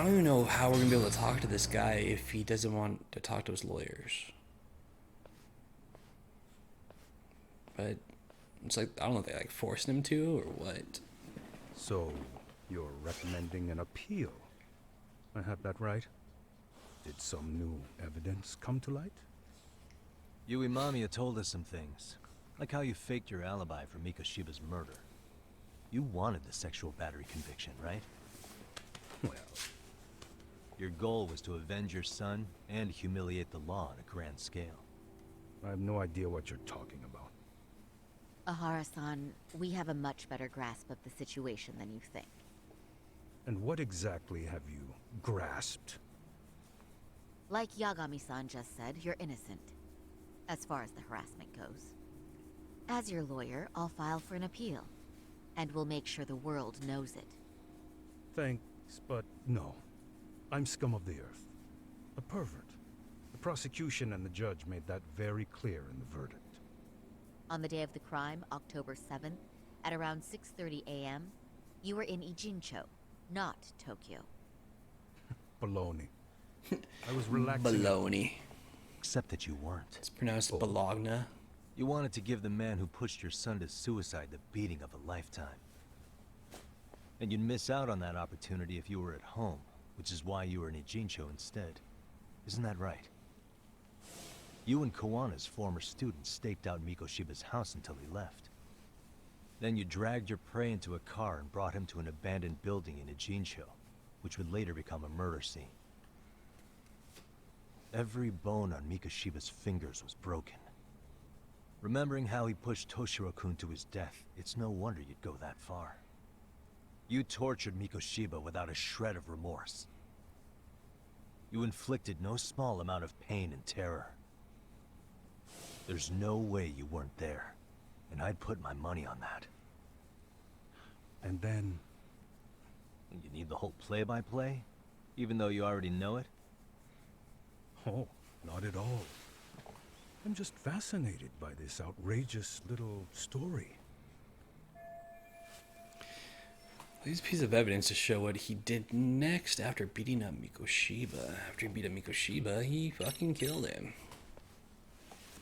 don't even know how we're gonna be able to talk to this guy if he doesn't want to talk to his lawyers. But it's like I don't know if they like forced him to or what. So, you're recommending an appeal? I have that right? Did some new evidence come to light? Yui Mamiya told us some things, like how you faked your alibi for Mikoshiba's murder. You wanted the sexual battery conviction, right? Well, your goal was to avenge your son and humiliate the law on a grand scale. I have no idea what you're talking about. Ahara-san, we have a much better grasp of the situation than you think. And what exactly have you grasped? Like Yagami-san just said, you're innocent, as far as the harassment goes. As your lawyer, I'll file for an appeal, and we'll make sure the world knows it. Thanks, but no. I'm scum of the earth. A pervert. The prosecution and the judge made that very clear in the verdict. On the day of the crime, October 7th, at around 6:30 a.m., you were in Ijincho, not Tokyo. Baloney. I was relaxing. Baloney. Except that you weren't. It's pronounced Bologna. You wanted to give the man who pushed your son to suicide the beating of a lifetime. And you'd miss out on that opportunity if you were at home, which is why you were in Ijincho instead. Isn't that right? You and Kawana's former student staked out Mikoshiba's house until he left. Then you dragged your prey into a car and brought him to an abandoned building in Ijincho, which would later become a murder scene. Every bone on Mikoshiba's fingers was broken. Remembering how he pushed Toshiro-kun to his death, it's no wonder you'd go that far. You tortured Mikoshiba without a shred of remorse. You inflicted no small amount of pain and terror. There's no way you weren't there, and I'd put my money on that. And then... You need the whole play-by-play, even though you already know it? Oh, not at all. I'm just fascinated by this outrageous little story. These pieces of evidence to show what he did next after beating up Mikoshiba. After he beat up Mikoshiba, he fucking killed him.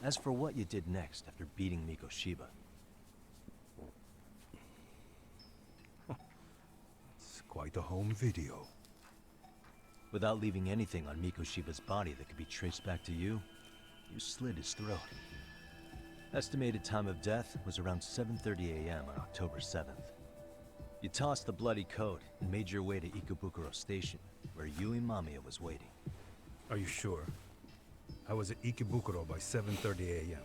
As for what you did next after beating Mikoshiba, It's quite a home video. without leaving anything on Mikoshiba's body that could be traced back to you, you slit his throat. Estimated time of death was around 7:30 a.m. on October 7th. You tossed the bloody coat and made your way to Ikebukuro Station, where Yui Mamiya was waiting. Are you sure? I was at Ikebukuro by 7:30 a.m.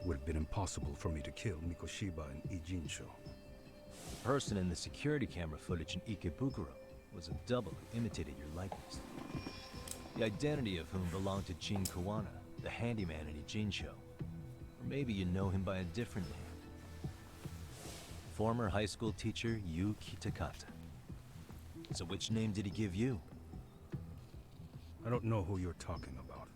Would have been impossible for me to kill Mikoshiba in Ijincho. The person in the security camera footage in Ikebukuro was a double who imitated your likeness. The identity of whom belonged to Jin Kawana, the handyman in Ijincho. Or maybe you know him by a different name. Former high school teacher Yu Kitakata. So which name did he give you? I don't know who you're talking about.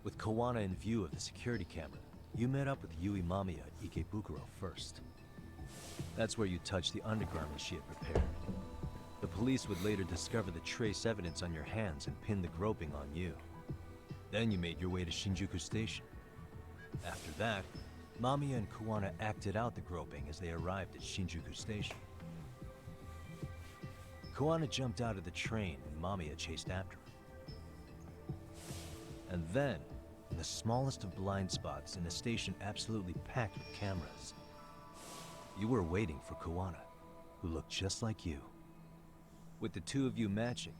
With Kawana in view of the security camera, you met up with Yui Mamiya at Ikebukuro first. That's where you touched the undergarments she had prepared. The police would later discover the trace evidence on your hands and pin the groping on you. Then you made your way to Shinjuku Station. After that, Mamiya and Kawana acted out the groping as they arrived at Shinjuku Station. Kawana jumped out of the train and Mamiya chased after her. And then, in the smallest of blind spots in a station absolutely packed with cameras, you were waiting for Kawana, who looked just like you. With the two of you matching,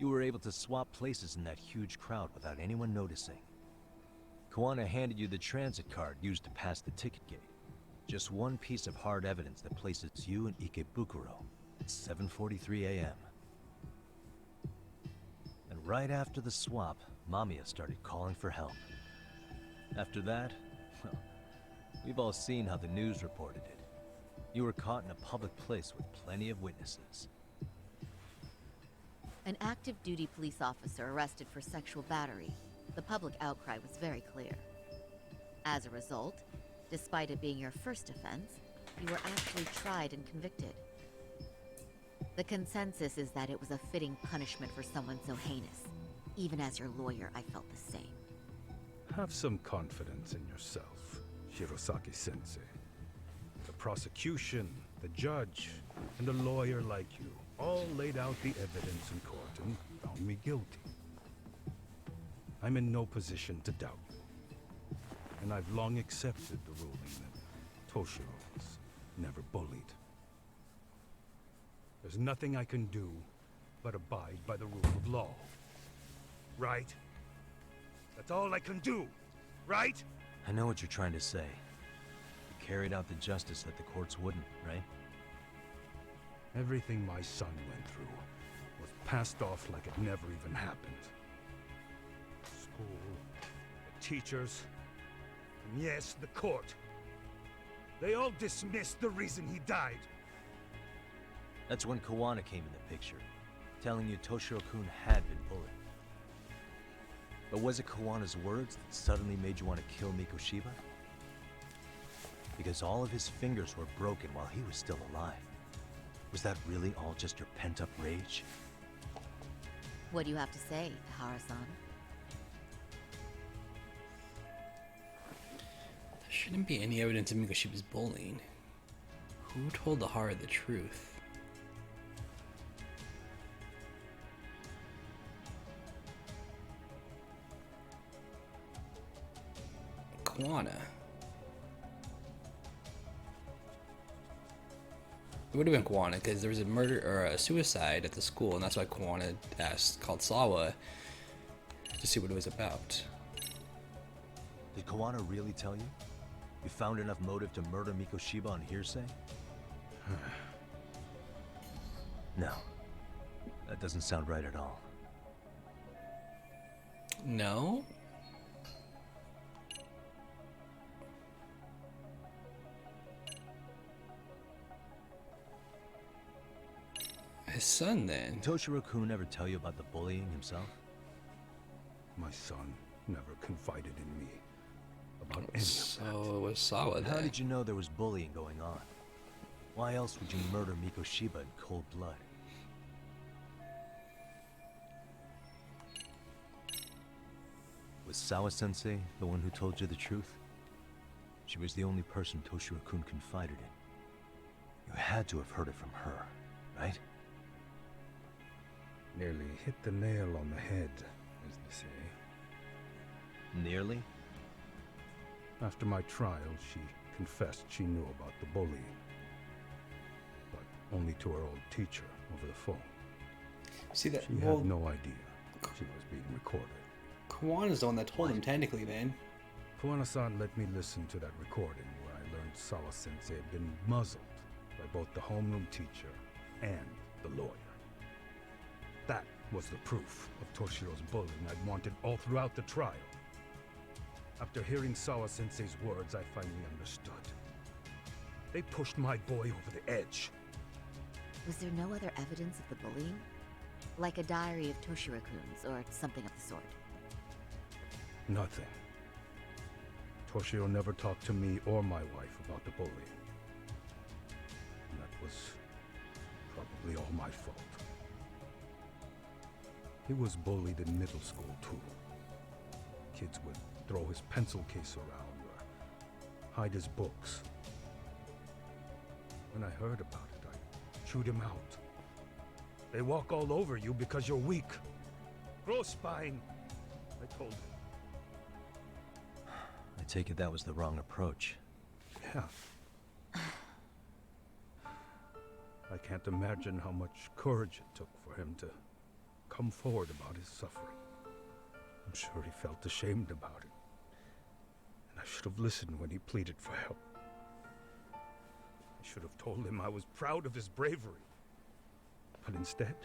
you were able to swap places in that huge crowd without anyone noticing. Kawana handed you the transit card used to pass the ticket gate. Just one piece of hard evidence that places you in Ikebukuro at 7:43 a.m. And right after the swap, Mamiya started calling for help. After that, well, we've all seen how the news reported it. You were caught in a public place with plenty of witnesses. An active duty police officer arrested for sexual battery. The public outcry was very clear. As a result, despite it being your first offense, you were actually tried and convicted. The consensus is that it was a fitting punishment for someone so heinous. Even as your lawyer, I felt the same. Have some confidence in yourself, Shirosaki-sensei. The prosecution, the judge, and a lawyer like you all laid out the evidence in court and found me guilty. I'm in no position to doubt you. And I've long accepted the ruling that Toshiro was never bullied. There's nothing I can do but abide by the rule of law. Right? That's all I can do, right? I know what you're trying to say. You carried out the justice that the courts wouldn't, right? Everything my son went through was passed off like it never even happened. School, the teachers, and yes, the court. They all dismissed the reason he died. That's when Kawana came in the picture, telling you Toshiro-kun had been bullied. But was it Kawana's words that suddenly made you want to kill Mikoshiba? Because all of his fingers were broken while he was still alive. Was that really all just your pent-up rage? What do you have to say, Tahara-san? There shouldn't be any evidence of Mikoshiba's bullying. Who told Tahara the truth? Kawana. It would have been Kawana because there was a murder or a suicide at the school, and that's why Kawana called Sawa to see what it was about. Did Kawana really tell you? You found enough motive to murder Mikoshiba on hearsay? No. That doesn't sound right at all. No? His son, then. Did Toshiro-kun ever tell you about the bullying himself? My son never confided in me about any of So that. it was Sawa How then. did you know there was bullying going on? Why else would you murder Mikoshiba in cold blood? Was Sawa-sensei the one who told you the truth? She was the only person Toshiro-kun confided in. You had to have heard it from her, right? Nearly hit the nail on the head, as they say. Nearly? After my trial, she confessed she knew about the bullying. But only to her old teacher over the phone. See that? She had no idea she was being recorded. Kawana's the one that told him, technically, then. Kawana-san let me listen to that recording where I learned Sawa-sensei had been muzzled by both the homeroom teacher and the lawyer. That was the proof of Toshiro's bullying I'd wanted all throughout the trial. After hearing Sawa-sensei's words, I finally understood. They pushed my boy over the edge. Was there no other evidence of the bullying? Like a diary of Toshiro-kun's or something of the sort? Nothing. Toshiro never talked to me or my wife about the bullying. And that was probably all my fault. He was bullied in middle school, too. Kids would throw his pencil case around or hide his books. When I heard about it, I chewed him out. They walk all over you because you're weak. Grow spine, I told him. I take it that was the wrong approach. Yeah. I can't imagine how much courage it took for him to come forward about his suffering. I'm sure he felt ashamed about it. And I should have listened when he pleaded for help. I should have told him I was proud of his bravery. But instead,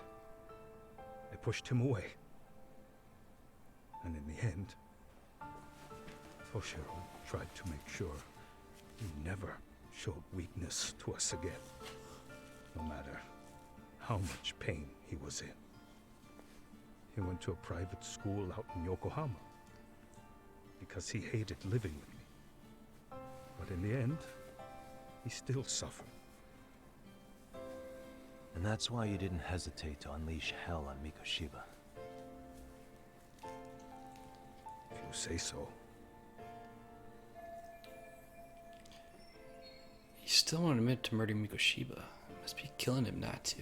I pushed him away. And in the end, Toshiro tried to make sure he never showed weakness to us again, no matter how much pain he was in. He went to a private school out in Yokohama because he hated living with me. But in the end, he still suffered. And that's why you didn't hesitate to unleash hell on Mikoshiba. If you say so. You still won't admit to murdering Mikoshiba. Must be killing him not to.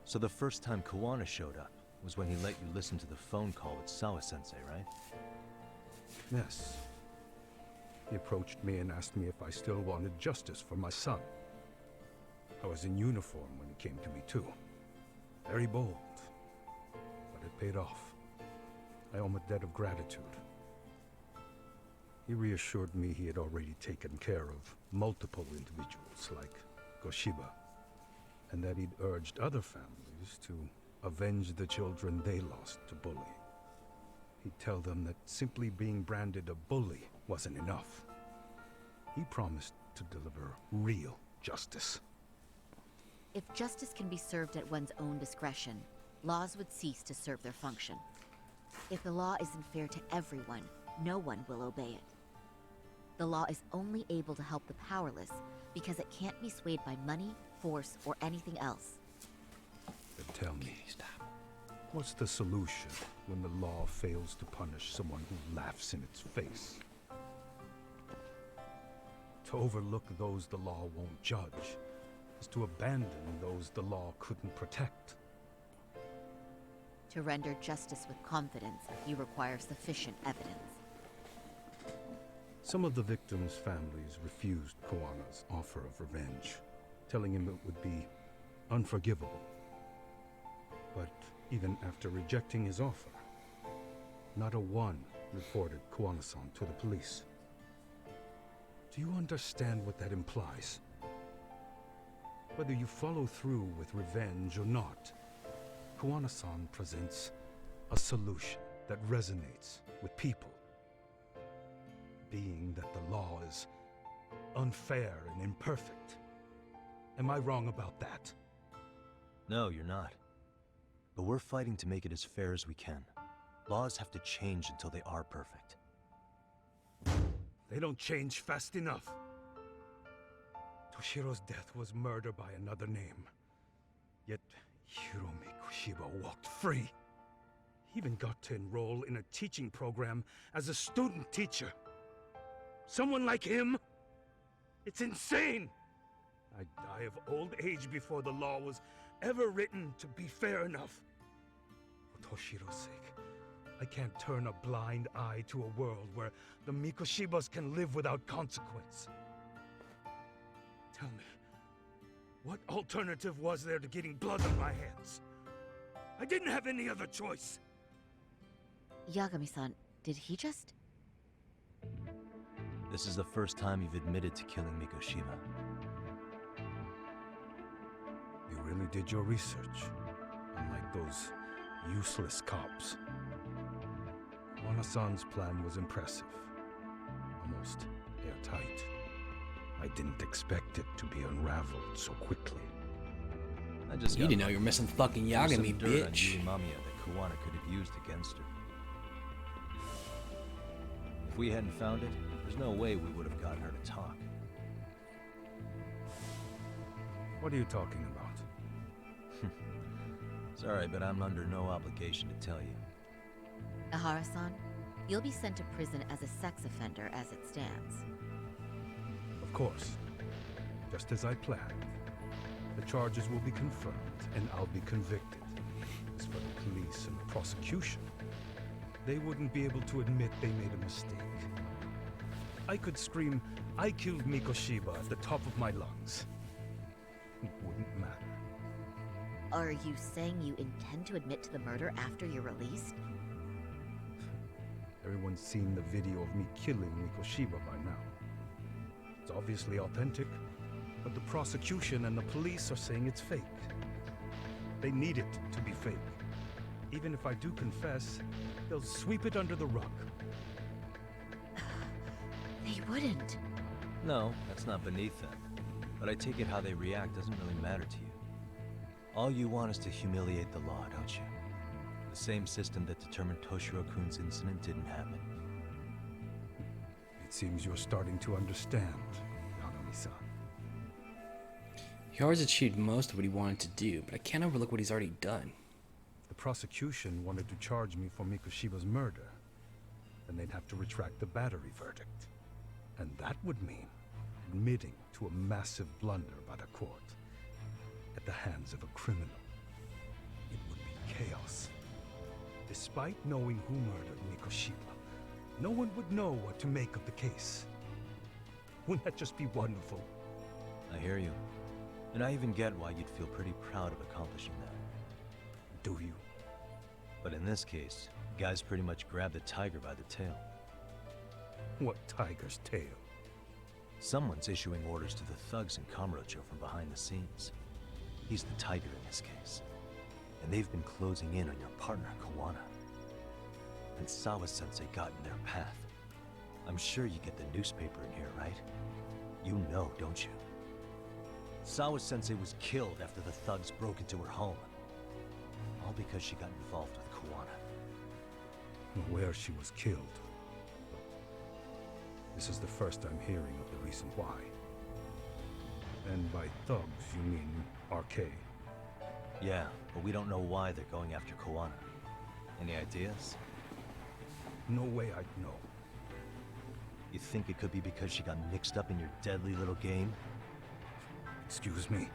So the first time Kuwana showed up was when he let you listen to the phone call with Sawa-sensei, right? Yes. He approached me and asked me if I still wanted justice for my son. I was in uniform when he came to me too. Very bold. But it paid off. I owe him a debt of gratitude. He reassured me he had already taken care of multiple individuals like Goshiba, and that he'd urged other families to avenge the children they lost to bullying. He'd tell them that simply being branded a bully wasn't enough. He promised to deliver real justice. If justice can be served at one's own discretion, laws would cease to serve their function. If the law isn't fair to everyone, no one will obey it. The law is only able to help the powerless because it can't be swayed by money, force, or anything else. But tell me, what's the solution when the law fails to punish someone who laughs in its face? To overlook those the law won't judge is to abandon those the law couldn't protect. To render justice with confidence, you require sufficient evidence. Some of the victims' families refused Kuwana's offer of revenge, telling him it would be unforgivable. But even after rejecting his offer, not a one reported Kuwana-san to the police. Do you understand what that implies? Whether you follow through with revenge or not, Kuwana-san presents a solution that resonates with people. Being that the law is unfair and imperfect. Am I wrong about that? No, you're not. But we're fighting to make it as fair as we can. Laws have to change until they are perfect. They don't change fast enough. Toshiro's death was murder by another name. Yet Hiromi Kushiba walked free. He even got to enroll in a teaching program as a student teacher. Someone like him? It's insane! I'd die of old age before the law was ever written to be fair enough. For Toshiro's sake, I can't turn a blind eye to a world where the Mikoshibas can live without consequence. Tell me, what alternative was there to getting blood on my hands? I didn't have any other choice. Yagami-san, did he just... This is the first time you've admitted to killing Mikoshiba. You really did your research, unlike those useless cops. Kuwana-san's plan was impressive, almost airtight. I didn't expect it to be unraveled so quickly. I just You got didn't know you were missing fucking There was some Yagami, dirt on bitch. Yui Mamiya that Kuwana could have used against her. If we hadn't found it, there's no way we would have got her to talk. What are you talking about? Sorry, but I'm under no obligation to tell you. Ahara-san, you'll be sent to prison as a sex offender as it stands. Of course. Just as I planned. The charges will be confirmed, and I'll be convicted. As for the police and the prosecution, they wouldn't be able to admit they made a mistake. I could scream, "I killed Mikoshiba" at the top of my lungs. It wouldn't matter. Are you saying you intend to admit to the murder after you're released? Everyone's seen the video of me killing Mikoshiba by now. It's obviously authentic, but the prosecution and the police are saying it's fake. They need it to be fake. Even if I do confess, they'll sweep it under the rug. They wouldn't. No, that's not beneath them. But I take it how they react doesn't really matter to you. All you want is to humiliate the law, don't you? The same system that determined Toshiro-kun's incident didn't happen. It seems you're starting to understand, Yagami-san. He always achieved most of what he wanted to do, but I can't overlook what he's already done. The prosecution wanted to charge me for Mikoshiba's murder. Then they'd have to retract the battery verdict. And that would mean admitting to a massive blunder by the court at the hands of a criminal. It would be chaos. Despite knowing who murdered Mikoshiba, no one would know what to make of the case. Wouldn't that just be wonderful? I hear you. And I even get why you'd feel pretty proud of accomplishing that. Do you? But in this case, guys pretty much grabbed the tiger by the tail. What tiger's tail? Someone's issuing orders to the thugs in Kamurocho from behind the scenes. He's the tiger in this case. And they've been closing in on your partner, Kawana. And Sawa-sensei got in their path. I'm sure you get the newspaper in here, right? You know, don't you? Sawa-sensei was killed after the thugs broke into her home. All because she got involved with Kawana. Where she was killed. This is the first I'm hearing of the reason why. And by thugs, you mean Arcade? Yeah, but we don't know why they're going after Kawana. Any ideas? No way I'd know. You think it could be because she got mixed up in your deadly little game? Excuse me?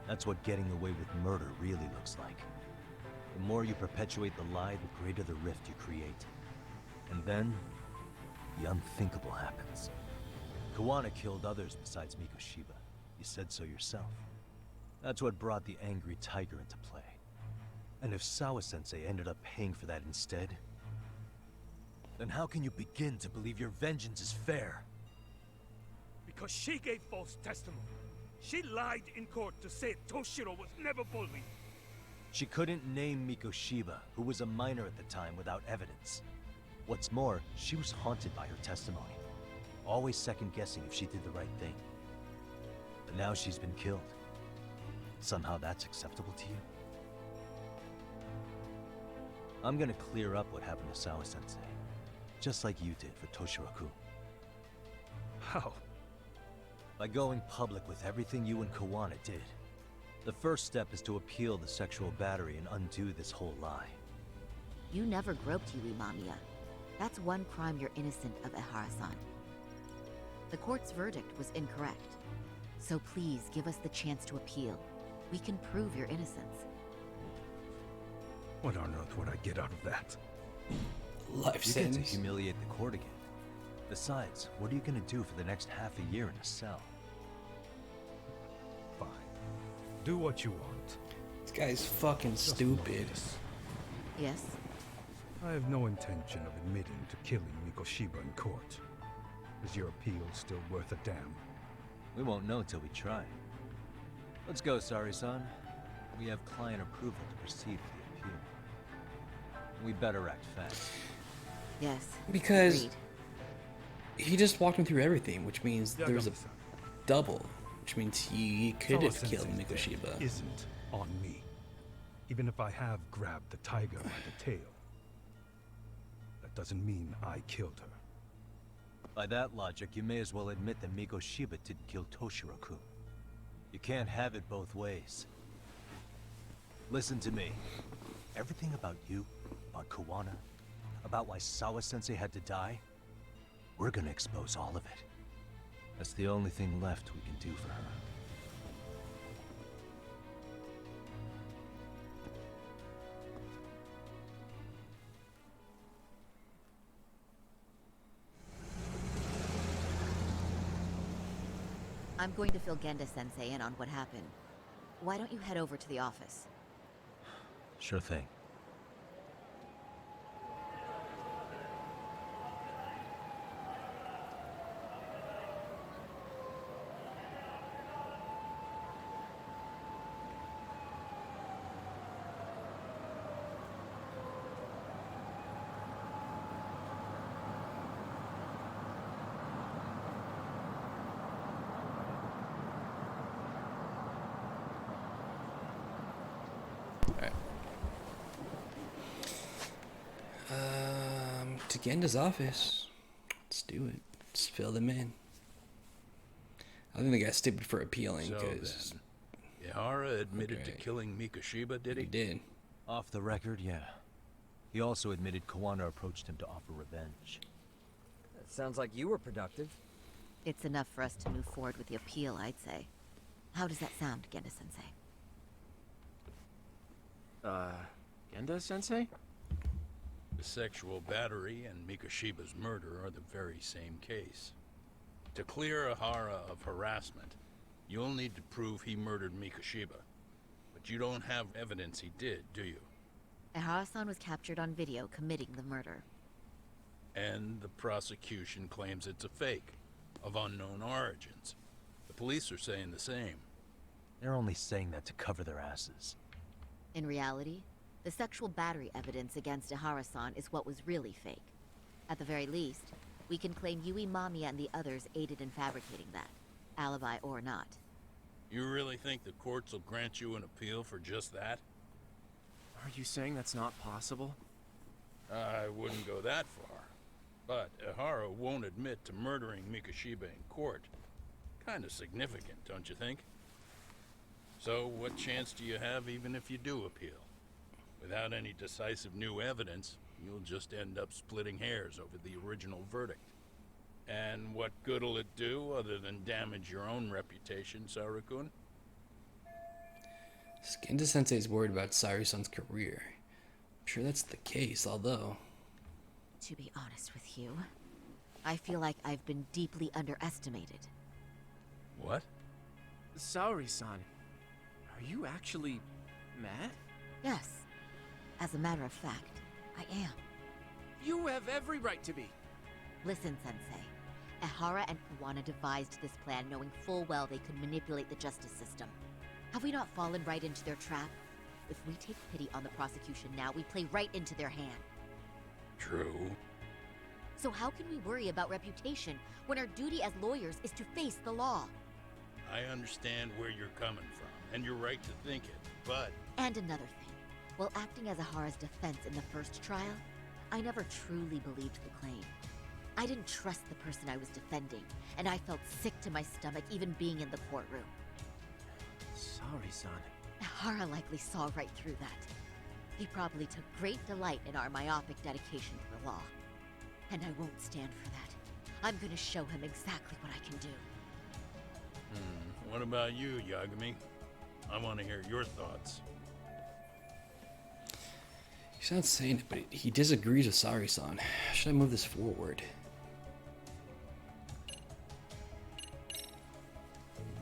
That's what getting away with murder really looks like. The more you perpetuate the lie, the greater the rift you create. And then, the unthinkable happens. Kawana killed others besides Mikoshiba. You said so yourself. That's what brought the angry tiger into play. And if Sawa-sensei ended up paying for that instead, then how can you begin to believe your vengeance is fair? Because she gave false testimony. She lied in court to say Toshiro was never bullied. She couldn't name Mikoshiba, who was a minor at the time, without evidence. What's more, she was haunted by her testimony, always second-guessing if she did the right thing. But now she's been killed. Somehow that's acceptable to you? I'm gonna clear up what happened to Sawa-sensei, just like you did for Toshiro-kun. How? By going public with everything you and Kawana did. The first step is to appeal the sexual battery and undo this whole lie. You never groped Yui Mamiya. That's one crime you're innocent of, Ehara-san. The court's verdict was incorrect. So please give us the chance to appeal. We can prove your innocence. What on earth would I get out of that? Life You get to sentence. humiliate the court again. Besides, what are you gonna do for the next half a year in a cell? Fine. Do what you want. This guy's fucking Just know stupid. this. Yes? I have no intention of admitting to killing Mikoshiba in court. Is your appeal still worth a damn? We won't know till we try. Let's go, Sari-san. We have client approval to proceed with the appeal. We better act fast. Yes. Because Agreed. he just walked him through everything, which means there was a Yagami-san, double, which means he could have Sawa-sensei's killed death Mikoshiba. Isn't on me. Even if I have grabbed the tiger by the tail. That doesn't mean I killed her. By that logic, you may as well admit that Mikoshiba didn't kill Toshiro-kun. You can't have it both ways. Listen to me. Everything about you, about Kawana, about why Sawa-sensei had to die, we're gonna expose all of it. That's the only thing left we can do for her. I'm going to fill Genda-sensei in on what happened. Why don't you head over to the office? Sure thing. To Genda's office. Let's do it. Let's fill them in. I think the guy's stupid for appealing, So because then, Ihara admitted to Okay. killing Mikoshiba, did he he? did. Off the record, yeah. He also admitted Kawana approached him to offer revenge. That sounds like you were productive. It's enough for us to move forward with the appeal, I'd say. How does that sound, Genda-sensei? Genda-sensei? The sexual battery and Mikoshiba's murder are the very same case. To clear Ihara of harassment, you'll need to prove he murdered Mikoshiba. But you don't have evidence he did, do you? Ihara-san was captured on video committing the murder. And the prosecution claims it's a fake, of unknown origins. The police are saying the same. They're only saying that to cover their asses. In reality, the sexual battery evidence against Ihara-san is what was really fake. At the very least, we can claim Yui Mamiya and the others aided in fabricating that, alibi or not. You really think the courts will grant you an appeal for just that? Are you saying that's not possible? I wouldn't go that far. But Ihara won't admit to murdering Mikoshiba in court. Kinda significant, don't you think? So what chance do you have even if you do appeal? Without any decisive new evidence, you'll just end up splitting hairs over the original verdict. And what good'll it do other than damage your own reputation, Saru-kun? Genda Sensei is worried about Saru-san's career. I'm sure that's the case, although To be honest with you, I feel like I've been deeply underestimated. What? Saori-san, are you actually mad? Yes, as a matter of fact, I am. You have every right to be. Listen, Sensei. Ihara and Kawana devised this plan knowing full well they could manipulate the justice system. Have we not fallen right into their trap? If we take pity on the prosecution now, we play right into their hand. True. So how can we worry about reputation when our duty as lawyers is to face the law? I understand where you're coming from, and you're right to think it, but And another thing. While acting as Ihara's defense in the first trial, I never truly believed the claim. I didn't trust the person I was defending, and I felt sick to my stomach even being in the courtroom. Saori-san. Ihara likely saw right through that. He probably took great delight in our myopic dedication to the law. And I won't stand for that. I'm gonna show him exactly what I can do. what about you, Yagami? I want to hear your thoughts. he's not saying it, but he disagrees with Saru-san. Should I move this forward?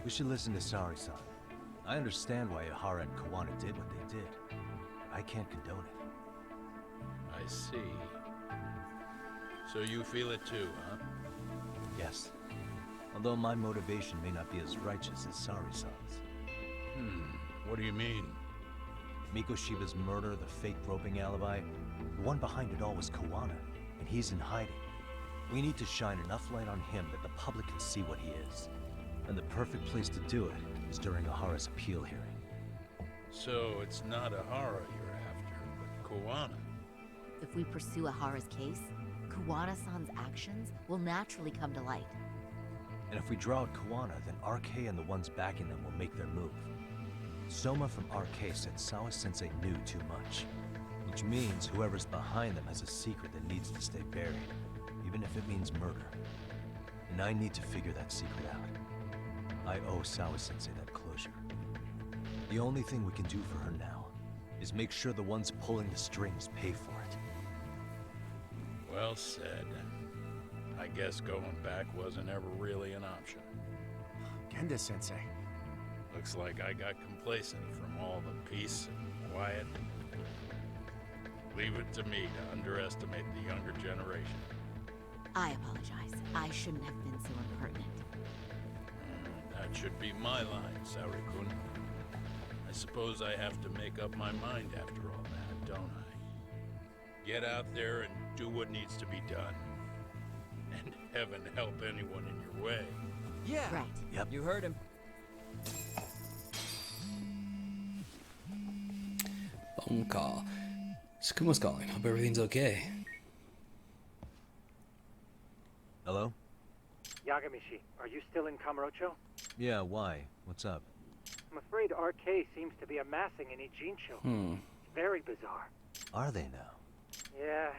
We should listen to Saori-san. I understand why Ihara and Kawana did what they did. I can't condone it. I see. So you feel it too, huh? Yes. Although my motivation may not be as righteous as Saori-san's. What do you mean? Mikoshiba's murder, the fake groping alibi, the one behind it all was Kawana, and he's in hiding. We need to shine enough light on him that the public can see what he is. And the perfect place to do it is during Ihara's appeal hearing. So it's not Ihara you're after, but Kawana. If we pursue Ihara's case, Kawana-san's actions will naturally come to light. And if we draw out Kawana, then RK and the ones backing them will make their move. Soma from RK said Sawa-sensei knew too much. Which means whoever's behind them has a secret that needs to stay buried, even if it means murder. And I need to figure that secret out. I owe Sawa-sensei that closure. The only thing we can do for her now is make sure the ones pulling the strings pay for it. Well said. I guess going back wasn't ever really an option. Genda-sensei. Looks like I got complacent from all the peace and quiet. Leave it to me to underestimate the younger generation. I apologize. I shouldn't have been so impertinent. That should be my line, Saru-kun. I suppose I have to make up my mind after all that, don't I? Get out there and do what needs to be done. And heaven help anyone in your way. Yeah. Right. Yep. You heard him. Phone call. Skuma's calling. Hope everything's okay. Hello? Yagamishi, are you still in Kamurocho? Yeah, why? What's up? I'm afraid RK seems to be amassing in Ijincho. It's very bizarre. Are they now? Yeah,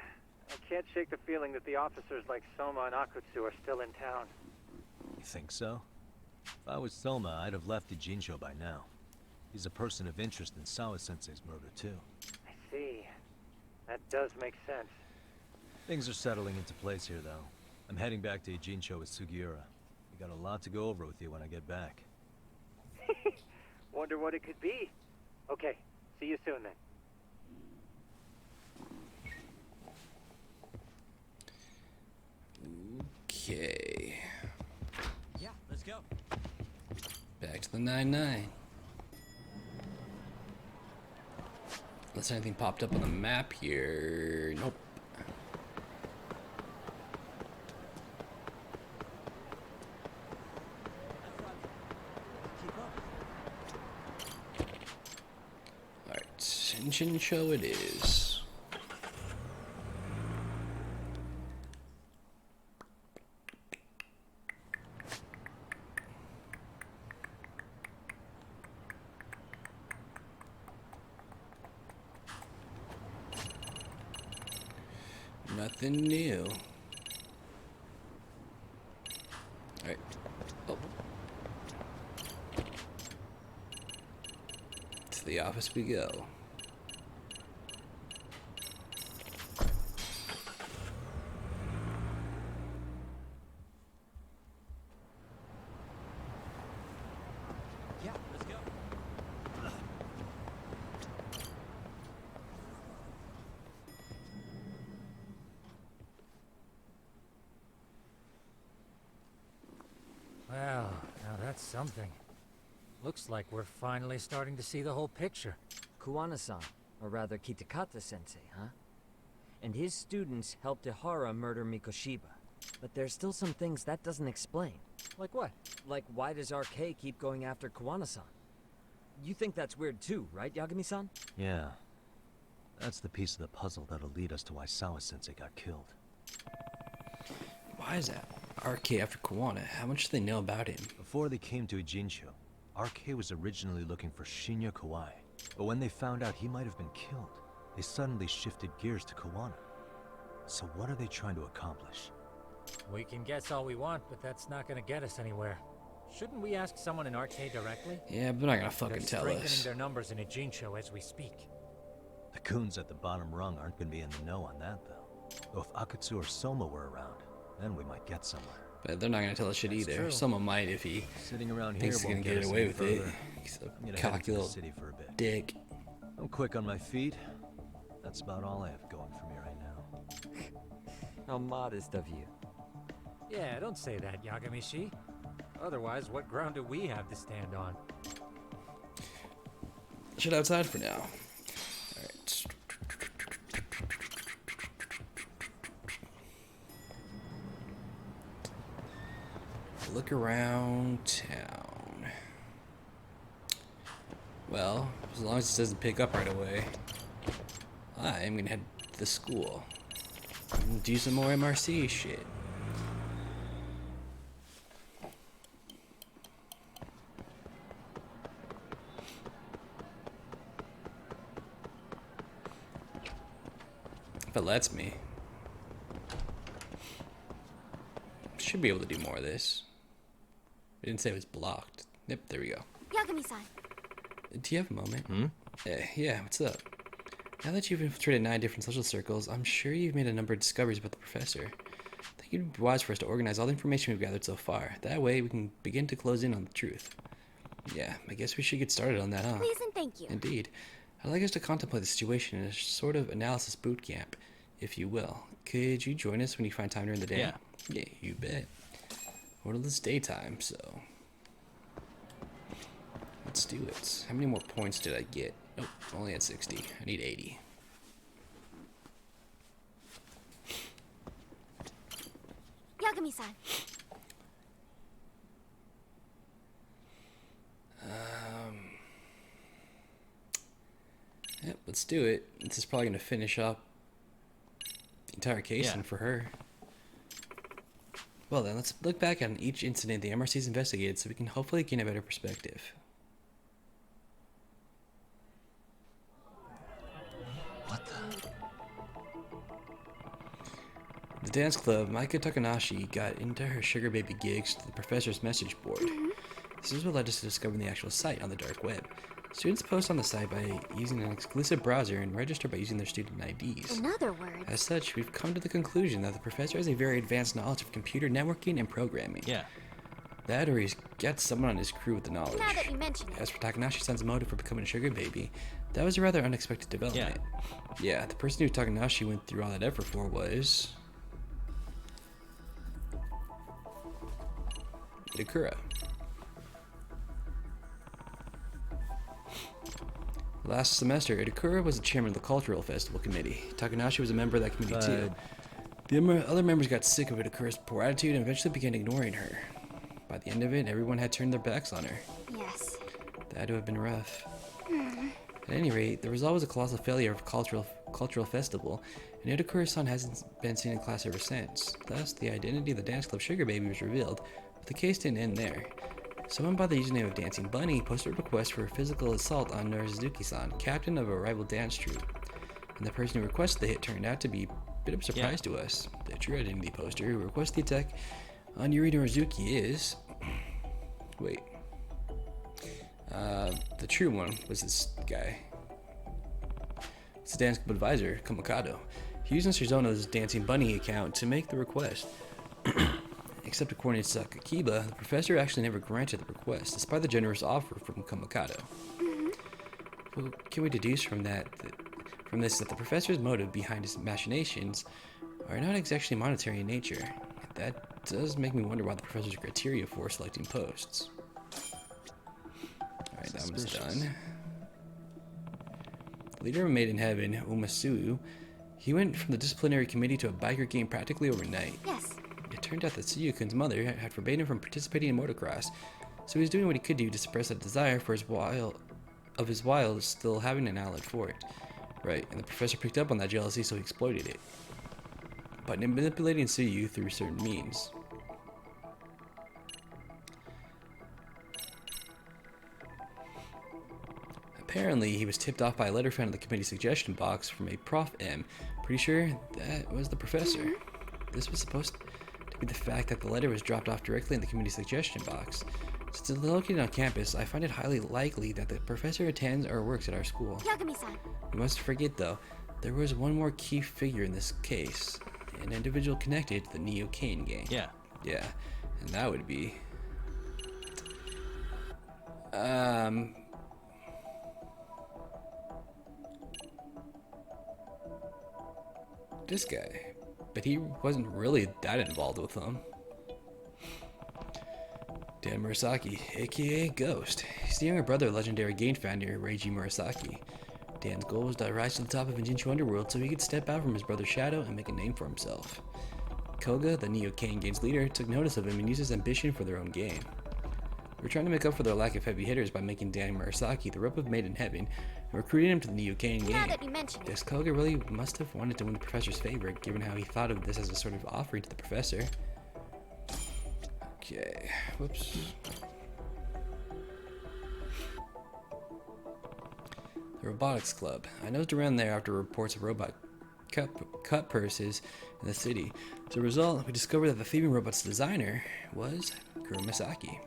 I can't shake the feeling that the officers like Soma and Akutsu are still in town. You think so? If I was Soma, I'd have left Ijincho by now. He's a person of interest in Sawa-sensei's murder, too. I see. That does make sense. Things are settling into place here, though. I'm heading back to Ijincho with Sugiura. We got a lot to go over with you when I get back. Wonder what it could be. Okay, see you soon then. Okay. Yeah, let's go. Back to the 9-9. Unless anything popped up on the map here. Nope. Alright, Shinshin it is. Nothing new. Alright. Oh. To the office we go. Yeah, let's go. Well, now that's something. Looks like we're finally starting to see the whole picture. Kuwana-san, or rather Kitakata-sensei, huh? And his students helped Ihara murder Mikoshiba. But there's still some things that doesn't explain. Like what? Like, why does RK keep going after Kuwana-san? You think that's weird too, right, Yagami-san? Yeah. That's the piece of the puzzle that'll lead us to why Sawa-sensei got killed. Why is that? RK after Kuwana. How much do they know about him? Before they came to Ijincho, RK was originally looking for Shinya Kawai. But when they found out he might have been killed, they suddenly shifted gears to Kuwana. So what are they trying to accomplish? We can guess all we want, but that's not gonna get us anywhere. Shouldn't we ask someone in RK directly? Yeah, but they're not gonna fucking They're tell strengthening us. their numbers in Ijincho as we speak. The goons at the bottom rung aren't gonna be in the know on that, though. Though if Akutsu or Soma were around, then we might get somewhere. But they're not gonna tell us shit That's either. true. Someone might if he Sitting around here thinks he's won't gonna get us away any with it. further. He's I'm a gonna head cocky into the little city for a bit. dick. I'm quick on my feet. That's about all I have going for me right now. How modest of you. Yeah, don't say that, Yagamishi. Otherwise, what ground do we have to stand on? Shit outside for now. Alright. Look around town. Well, as long as it doesn't pick up right away, I'm gonna head to the school and do some more MRC shit. If it lets me. Should be able to do more of this. It didn't say it was blocked. Yep, there we go. Yagami-san. Do you have a moment? Yeah, what's up? Now that you've infiltrated 9 different social circles, I'm sure you've made a number of discoveries about the professor. I think it'd be wise for us to organize all the information we've gathered so far. That way, we can begin to close in on the truth. Yeah, I guess we should get started on that, huh? Please and thank you. Indeed. I'd like us to contemplate the situation in a sort of analysis boot camp, if you will. Could you join us when you find time during the day? Yeah. Yeah, you bet. Well, it's daytime, so... Let's do it. How many more points did I get? Nope, only at 60. I need 80. Yagami-san. Yep, let's do it. This is probably going to finish up the entire case Yeah. and for her. Well then, let's look back on each incident the MRC's investigated so we can hopefully gain a better perspective. What the? The dance club, Maika Takanashi got into her sugar baby gigs to the professor's message board. This is what led us to discovering the actual site on the dark web. Students post on the site by using an exclusive browser and register by using their student IDs. In other words, As such, we've come to the conclusion that the professor has a very advanced knowledge of computer networking and programming. Yeah. That or he's got someone on his crew with the knowledge. now that you mention it, As for Takanashi's motive for becoming a sugar baby, that was a rather unexpected development. Yeah, the person who Takanashi went through all that effort for was... Itakura. Last semester, Itakura was the chairman of the Cultural Festival Committee. Takanashi was a member of that committee too. The other members got sick of Itakura's poor attitude and eventually began ignoring her. By the end of it, everyone had turned their backs on her. yes. That had to have been rough. At any rate, the result was a colossal failure of cultural festival, and Itakura-san hasn't been seen in class ever since. Thus, the identity of the dance club Sugar Baby was revealed, but the case didn't end there. Someone by the username of Dancing Bunny posted a request for a physical assault on Norizuki-san, captain of a rival dance troupe. And the person who requested the hit turned out to be a bit of a surprise to us. The true identity poster who requested the attack on Yuri Norizuki is... Wait. The true one was this guy. It's the dance club advisor, Komokado. He used Mr. Zono's Dancing Bunny account to make the request. Except according to Sakakiba, the professor actually never granted the request, despite the generous offer from Komokado. What can we deduce from this that the professor's motive behind his machinations are not exactly monetary in nature? That does make me wonder why the professor's criteria for selecting posts. Alright, that one's done. The leader of Made in Heaven, Umasuu, he went from the disciplinary committee to a biker gang practically overnight. Yes. It turned out that Tsuyu-kun's mother had forbidden him from participating in motocross, so he was doing what he could do to suppress that desire for his while still having an outlet for it. Right, and the professor picked up on that jealousy, so he exploited it. By manipulating Tsuyu through certain means. Apparently, he was tipped off by a letter found in the committee suggestion box from a Prof M. Pretty sure that was the professor. This was supposed to be the fact that the letter was dropped off directly in the committee suggestion box. Since it's located on campus, I find it highly likely that the professor attends or works at our school. Yagami-san. You must forget, though, there was one more key figure in this case. An individual connected to the Neo Kane gang. Yeah. Yeah, and that would be... This guy. But he wasn't really that involved with them. Dan Murasaki, aka Ghost. He's the younger brother of legendary game founder Reiji Murasaki. Dan's goal was to rise to the top of Injinchu Underworld so he could step out from his brother's shadow and make a name for himself. Koga, the Neo Kane Game's leader, took notice of him and used his ambition for their own game. We're trying to make up for their lack of heavy hitters by making Dan Murasaki the rope of Made in Heaven and recruiting him to the Neo Kane Now game. that you mention it, This Koga really must have wanted to win the professor's favor, given how he thought of this as a sort of offering to the professor. Okay, whoops. The Robotics Club. I nosed around there after reports of robot cut purses in the city. As a result, we discovered that the thieving robot's designer was Kuro Misaki.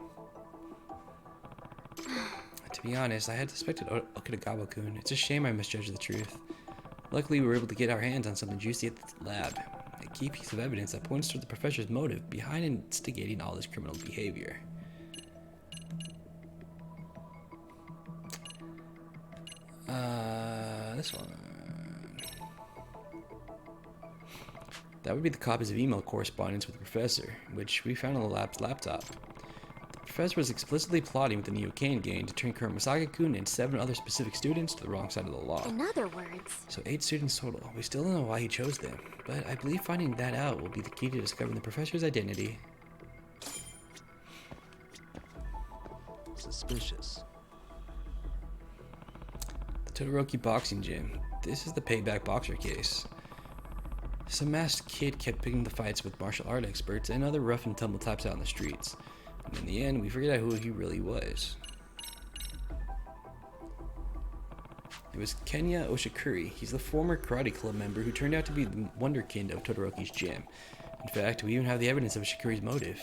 To be honest, I had suspected Okitagawa-kun. It's a shame I misjudged the truth. Luckily, we were able to get our hands on something juicy at the lab. A key piece of evidence that points to the professor's motive behind instigating all this criminal behavior. This one. That would be the copies of email correspondence with the professor, which we found on the lab's laptop. The professor was explicitly plotting with the Neo Kane gang to turn Kuromisaki-kun and 7 other specific students to the wrong side of the law. in other words, So 8 students total. We still don't know why he chose them, but I believe finding that out will be the key to discovering the professor's identity. Suspicious. The Todoroki Boxing Gym. This is the payback boxer case. Some masked kid kept picking the fights with martial art experts and other rough and tumble types out in the streets. And in the end, we figured out who he really was. It was Kenya Oshikuri. He's the former karate club member who turned out to be the wonderkind of Todoroki's gym. In fact, we even have the evidence of Oshikuri's motive.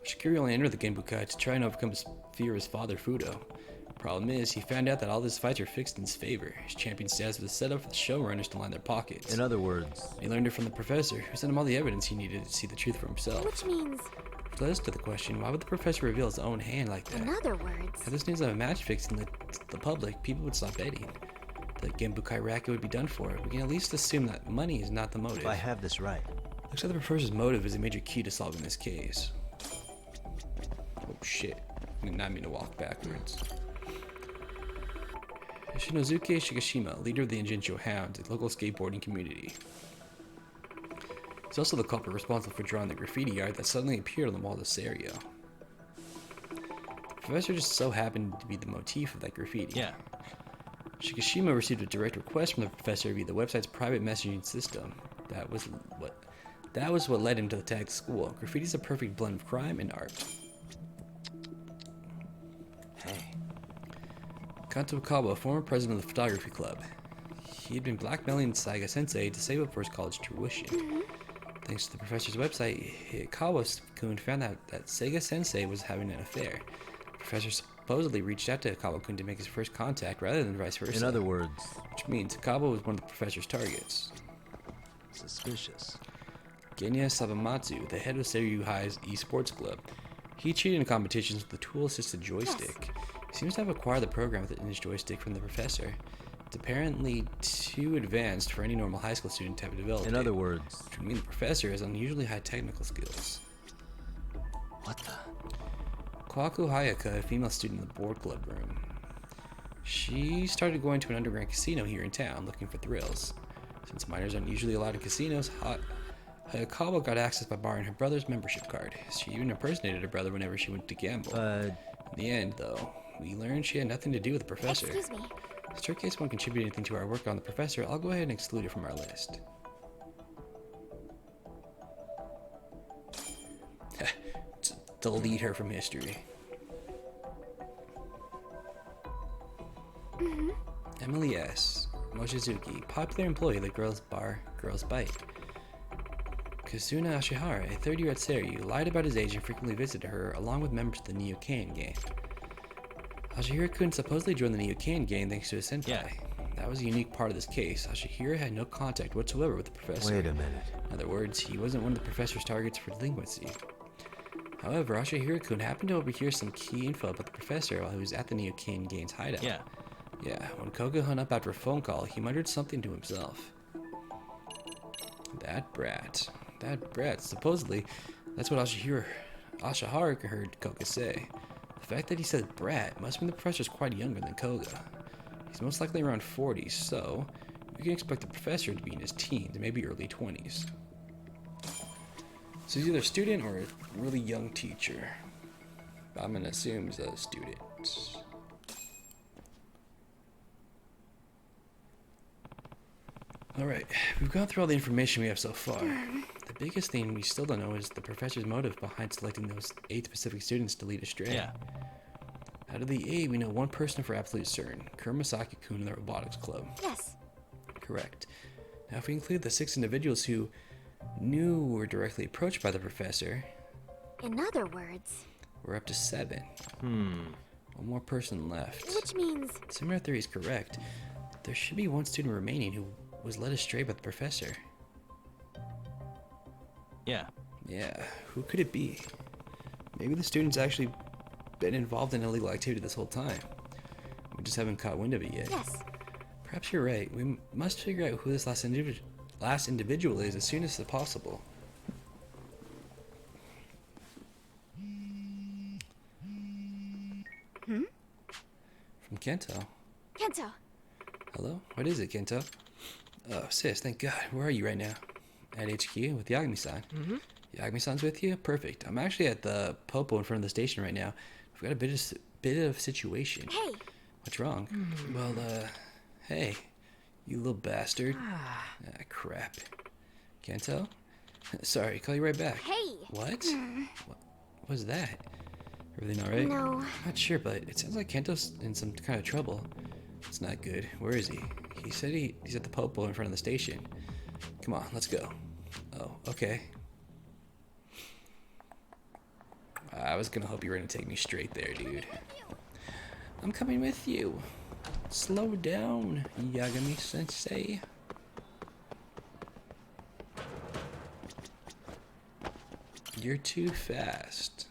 Oshikuri only entered the Genbukai to try and overcome his fear of his father, Fudo. Problem is, he found out that all his fights were fixed in his favor. His champion status was a setup for the showrunners to line their pockets. In other words, he learned it from the professor, who sent him all the evidence he needed to see the truth for himself. Which means... Which led us to the question, why would the professor reveal his own hand like that? In other words... If this news of a match fixed in the public, people would stop betting. The Genbukai racket would be done for. We can at least assume that money is not the motive. if I have this right, Looks like the professor's motive is a major key to solving this case. Oh shit. I did not mean to walk backwards. Shinozuke Shigashima, leader of the Injincho Hounds, a local skateboarding community. He's also the culprit responsible for drawing the graffiti art that suddenly appeared on the wall of Serio. The professor just so happened to be the motif of that graffiti. yeah. Shigashima received a direct request from the professor via the website's private messaging system. That was what led him to the tag school. Graffiti is a perfect blend of crime and art. Hey. Kanto Okawa, former president of the photography club. He had been blackmailing Saiga Sensei to save up for his college tuition. Thanks to the professor's website, Hikawa-kun found out that Seiga Sensei was having an affair. The professor supposedly reached out to Hikawa-kun to make his first contact rather than vice versa. In other words, which means Hikawa was one of the professor's targets. suspicious. Genya Sabamatsu, the head of Seiryu High's esports club. He cheated in competitions with a tool-assisted joystick. He seems to have acquired the program in his joystick from the professor. It's apparently too advanced for any normal high school student to have developed. In other words, which would mean the professor has unusually high technical skills. what the? Kwaku Hayaka, a female student in the board club room. She started going to an underground casino here in town looking for thrills. Since minors aren't usually allowed in casinos, Hayakawa got access by borrowing her brother's membership card. She even impersonated her brother whenever she went to gamble. In the end, though, we learned she had nothing to do with the professor. Excuse me. Since her case won't contribute anything to our work on the professor, I'll go ahead and exclude her from our list. Delete her from history. Emily S. Mochizuki, popular employee of the girls' bar, Girls Bite. Kazuna Ashihara, a third year at Seiryu, lied about his age and frequently visited her, along with members of the Neokan gang. Ashihira-kun supposedly joined the Neokan gang thanks to his senpai. Yeah. That was a unique part of this case. Ashihira had no contact whatsoever with the professor. Wait a minute. In other words, he wasn't one of the professor's targets for delinquency. However, Ashihira-kun happened to overhear some key info about the professor while he was at the Neokan gang's hideout. Yeah. Yeah, when Koga hung up after a phone call, he muttered something to himself. That brat. Supposedly, that's what Ashihara heard Koga say. The fact that he said brat must mean the professor's quite younger than Koga. He's most likely around 40, so we can expect the professor to be in his teens, maybe early 20s. So he's either a student or a really young teacher. I'm gonna assume he's a student. Alright, we've gone through all the information we have so far. The biggest thing we still don't know is the professor's motive behind selecting those 8 specific students to lead astray. Yeah. Out of the 8, we know one person for absolute certain, Kuromasaki-kun of the Robotics Club. Yes. Correct. Now if we include the 6 individuals who knew were directly approached by the professor, In other words... we're up to 7. One more person left. Which means... Assuming our theory is correct, there should be one student remaining who was led astray by the professor. Yeah. Yeah, who could it be? Maybe the student's actually been involved in illegal activity this whole time. We just haven't caught wind of it yet. Yes. Perhaps you're right. We must figure out who this last individual is as soon as possible. From Kento. Kento. Hello? What is it, Kento? Oh, sis, thank God. Where are you right now? At HQ with Yagami-san. Yagami-san's with you? Perfect. I'm actually at the Popo in front of the station right now. I've got a bit of situation. Hey. What's wrong? Well, hey, you little bastard. Crap. Kento? Sorry, call you right back. Hey. What? What was that? Everything alright? No. Not sure, but it sounds like Kento's in some kind of trouble. It's not good. Where is he? He said he's at the Popo in front of the station. Come on, let's go. Oh, okay. I was gonna hope you were gonna take me straight there, dude. I'm coming with you. Slow down, Yagami-sensei. You're too fast.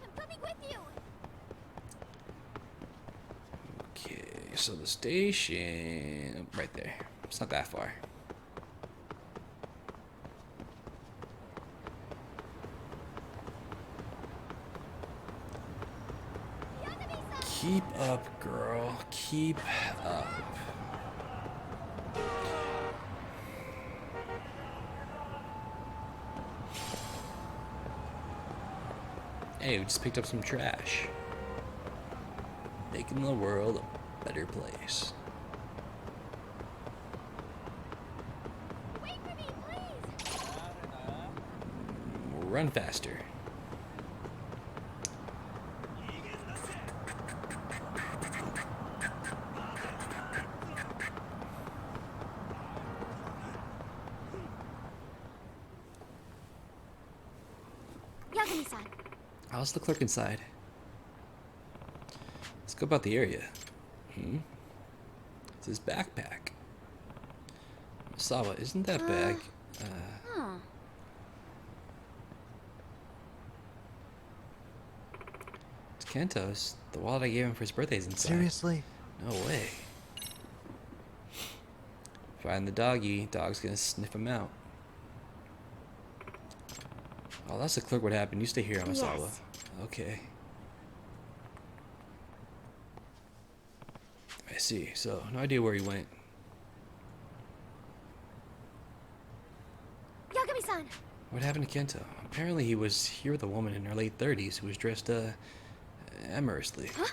I'm coming with you. Okay, so the station right there. It's not that far. Keep up, girl. Keep up. Hey, we just picked up some trash. Making the world a better place. Wait for me, please. Run faster. Yagami-san. How's the clerk inside? Let's go about the area. It's his backpack. Sawa, isn't that bag? Huh. It's Kento's. The wallet I gave him for his birthday's inside. Seriously? No way. Find the doggy. Dog's gonna sniff him out. Oh, that's the clerk. What happened? You stay here, Amasawa. Yes. Okay. I see. So, no idea where he went. Yagami-san. What happened to Kento? Apparently he was here with a woman in her late 30s who was dressed, amorously. Huh?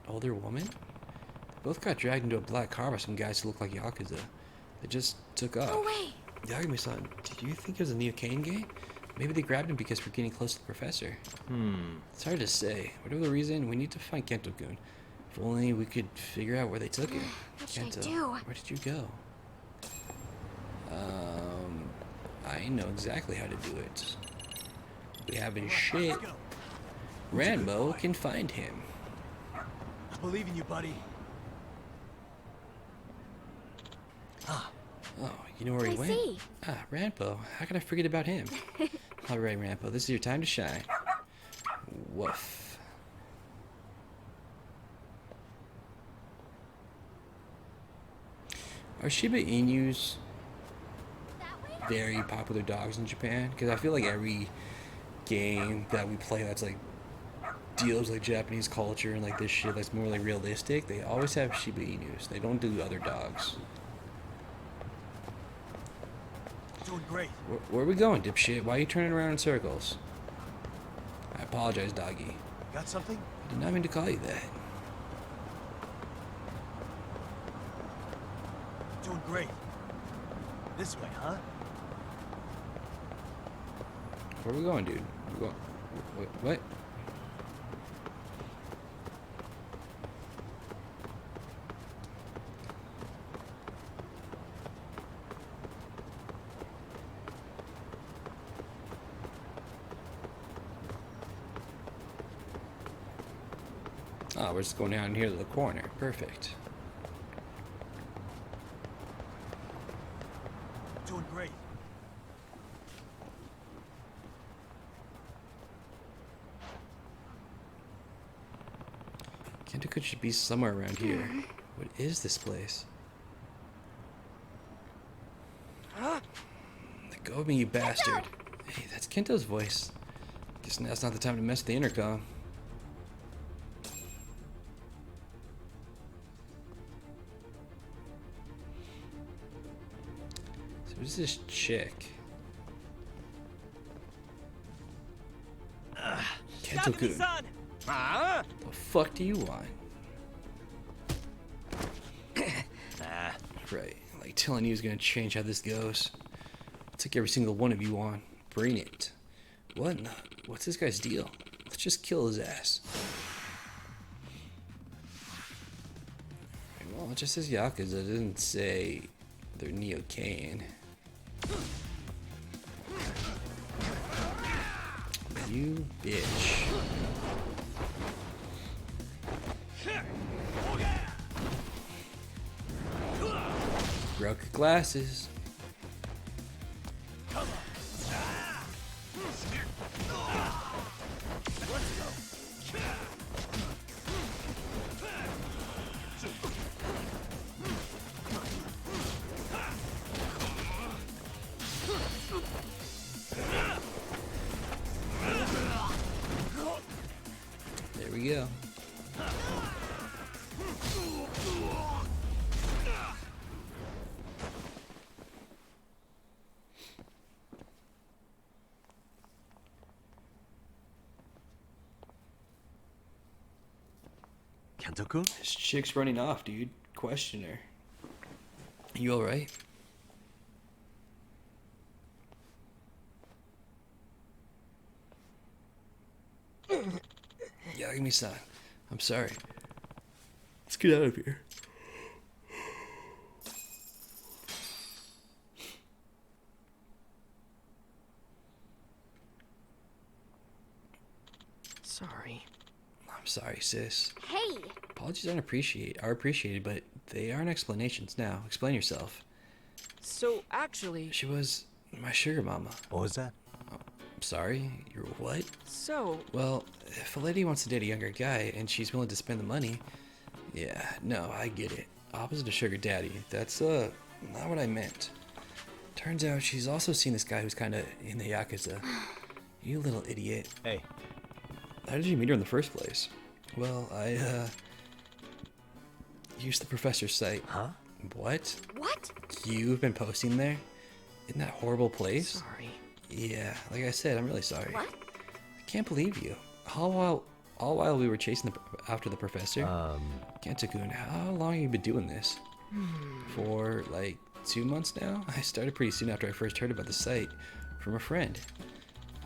Older woman? They both got dragged into a black car by some guys who looked like Yakuza. They just took off. No way. Yagami-san, did you think it was a Neocaine gang? Maybe they grabbed him because we're getting close to the professor. It's hard to say. Whatever the reason, we need to find Kento-kun. If only we could figure out where they took him. What should I Kento, do? where did you go? I know exactly how to do it. We haven't shit. Rambo can find him. I believe in you, buddy. Oh, you know where he I went? see. Ah, Rambo. How could I forget about him? All right, Rambo. This is your time to shine. Woof. Are Shiba Inus very popular dogs in Japan? Because I feel like every game that we play that's like deals like Japanese culture and like this shit that's more like realistic, they always have Shiba Inus. They don't do other dogs. Doing great. Where are we going, dipshit? Why are you turning around in circles? I apologize, doggy. Got something? I did not mean to call you that. Doing great. This way, huh? Where are we going, dude? We're going. What? Oh, we're just going down here to the corner. Perfect. Doing great. Kento-kun should be somewhere around here. What is this place? Let go of me, you bastard. Hey, that's Kento's voice. Guess now's not the time to mess with the intercom. Who's this chick? Kento-kun. Huh? The fuck do you want? Right, like telling you is gonna change how this goes. I'll take every single one of you on. Bring it. What? What's this guy's deal? Let's just kill his ass. Well, it just says Yakuza. It doesn't say they're Neo-Kane. You bitch. Broke glasses. There we go. Kento-kun? This chick's running off, dude. Question her. You alright? Yagami-san, I'm sorry. Let's get out of here. Sorry. I'm sorry, sis. Hey! Apologies are appreciated, but they aren't explanations. Now, explain yourself. So, actually... She was my sugar mama. What was that? I'm sorry? You're what? So... Well, if a lady wants to date a younger guy and she's willing to spend the money, yeah, no, I get it. Opposite of sugar daddy. That's, not what I meant. Turns out she's also seen this guy who's kinda in the Yakuza. You little idiot. Hey. How did you meet her in the first place? Well, I, used the professor's site. Huh? What? What? You've been posting there? In that horrible place? Sorry. Yeah, like I said, I'm really sorry. What? I can't believe you. All while we were chasing after the professor. Kento-kun, how long have you been doing this? For like 2 months now? I started pretty soon after I first heard about the site from a friend.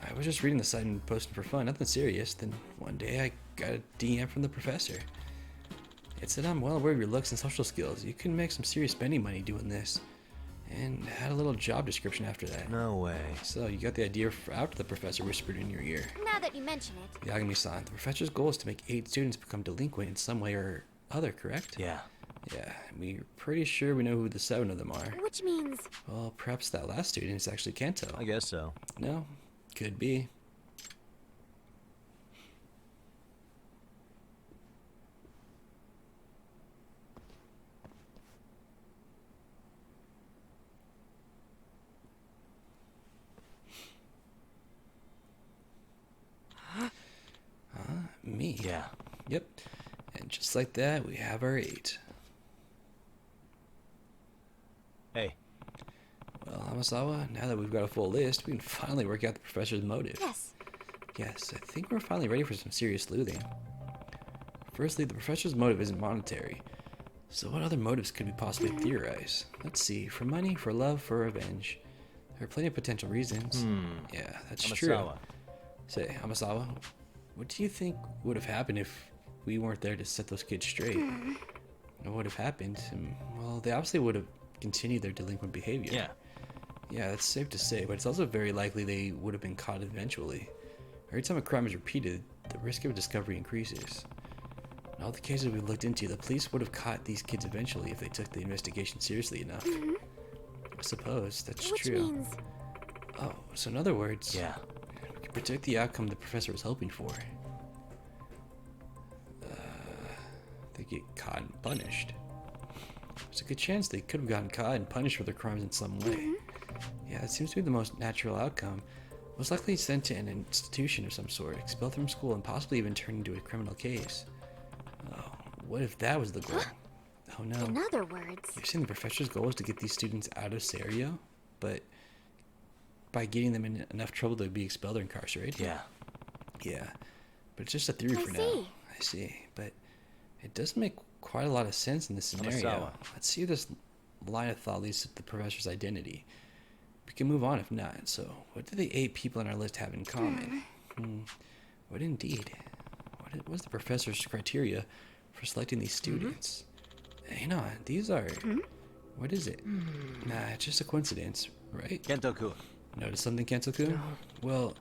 I was just reading the site and posting for fun, nothing serious. Then one day I got a DM from the professor. It said I'm well aware of your looks and social skills. You can make some serious spending money doing this. And had a little job description after that. No way. So you got the idea after the professor whispered in your ear. Now that you mention it. Yagami-san, the professor's goal is to make 8 students become delinquent in some way or other, correct? Yeah. Yeah, we're pretty sure we know who the 7 of them are. Which means... Well, perhaps that last student is actually Kento. I guess so. No, could be. Me. Yeah. Yep. And just like that, we have our 8. Hey. Well, Hamasawa, now that we've got a full list, we can finally work out the professor's motive. Yes. Yes, I think we're finally ready for some serious sleuthing. Firstly, the professor's motive isn't monetary. So what other motives could we possibly theorize? Let's see, for money, for love, for revenge. There are plenty of potential reasons. Yeah, that's true. Hamasawa. Say, Hamasawa, what do you think would have happened if we weren't there to set those kids straight? What would have happened? Well, they obviously would have continued their delinquent behavior. Yeah. Yeah, that's safe to say, but it's also very likely they would have been caught eventually. Every time a crime is repeated, the risk of discovery increases. In all the cases we looked into, the police would have caught these kids eventually if they took the investigation seriously enough. I suppose that's Which true. means... Oh, so in other words, Yeah. we could predict the outcome the professor was hoping for. They get caught and punished. There's a good chance they could have gotten caught and punished for their crimes in some way. Yeah, it seems to be the most natural outcome. Most likely sent to an institution of some sort, expelled from school, and possibly even turned into a criminal case. Oh, what if that was the goal? Oh no. In other words... You're saying the professor's goal was to get these students out of Serio? but by getting them in enough trouble to be expelled or incarcerated. Yeah. Yeah, but it's just a theory for now. see. I see, but it does make quite a lot of sense in this scenario. Amasawa. Let's see if this line of thought leads to the professor's identity. We can move on if not. So, what do the 8 people on our list have in common? What indeed? What was the professor's criteria for selecting these students? Hang on, these are... What is it? Nah, it's just a coincidence, right? Kentoku. Notice something, Kento-kun? Well,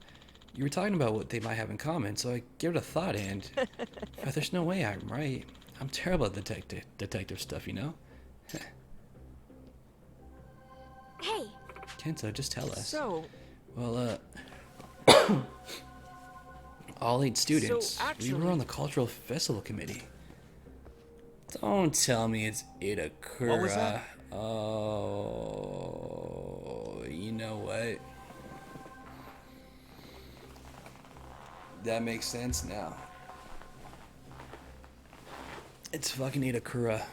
you were talking about what they might have in common, so I gave it a thought, and but there's no way I'm right. I'm terrible at detective stuff, you know? Hey, Kento, just tell us. So, Well, all 8 students. So, we were actually- on the cultural festival committee. Don't tell me it's Itakura. What was that? Oh, you know what? That makes sense now. It's fucking Itakura.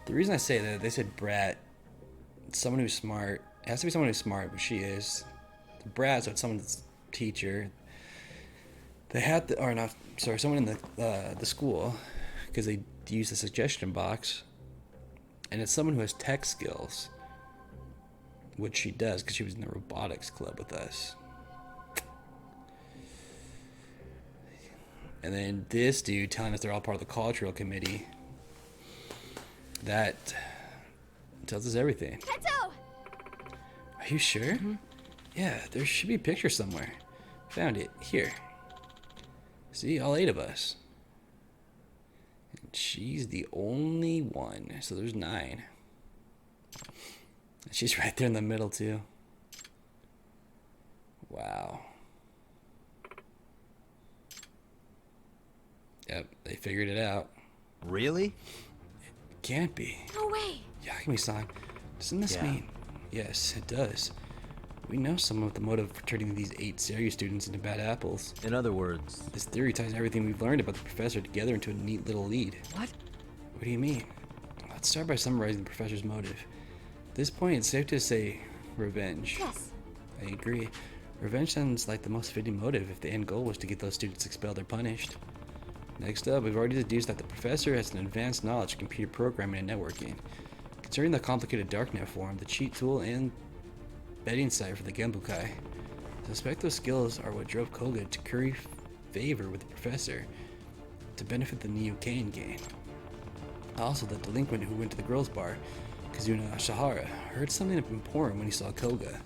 The reason I say that, they said brat, someone who's smart. It has to be someone who's smart, but she is. The brat, so it's someone's teacher. They had, someone in the school, because they use the suggestion box. And it's someone who has tech skills, which she does, because she was in the robotics club with us. And then this dude telling us they're all part of the cultural committee. That tells us everything. Kento! Are you sure? Yeah, there should be a picture somewhere. Found it. Here. See, all 8 of us. And she's the only one. So there's 9. And she's right there in the middle, too. Wow. Yep, they figured it out. Really? Can't be. No way. Yagami-san, doesn't this Yeah. mean... Yes, it does. We know some of the motive for turning these 8 Seiryu students into bad apples. In other words, This theory ties everything we've learned about the professor together into a neat little lead. what? What do you mean? Let's start by summarizing the professor's motive. At this point, it's safe to say revenge. Yes. I agree. Revenge sounds like the most fitting motive if the end goal was to get those students expelled or punished. Next up, we've already deduced that the professor has an advanced knowledge of computer programming and networking. Considering the complicated darknet form, the cheat tool, and betting site for the Genbukai, I suspect those skills are what drove Koga to curry favor with the professor to benefit the Neo Kane gang. Also, the delinquent who went to the girls' bar, Kazuna Ashihara, heard something important when he saw Koga.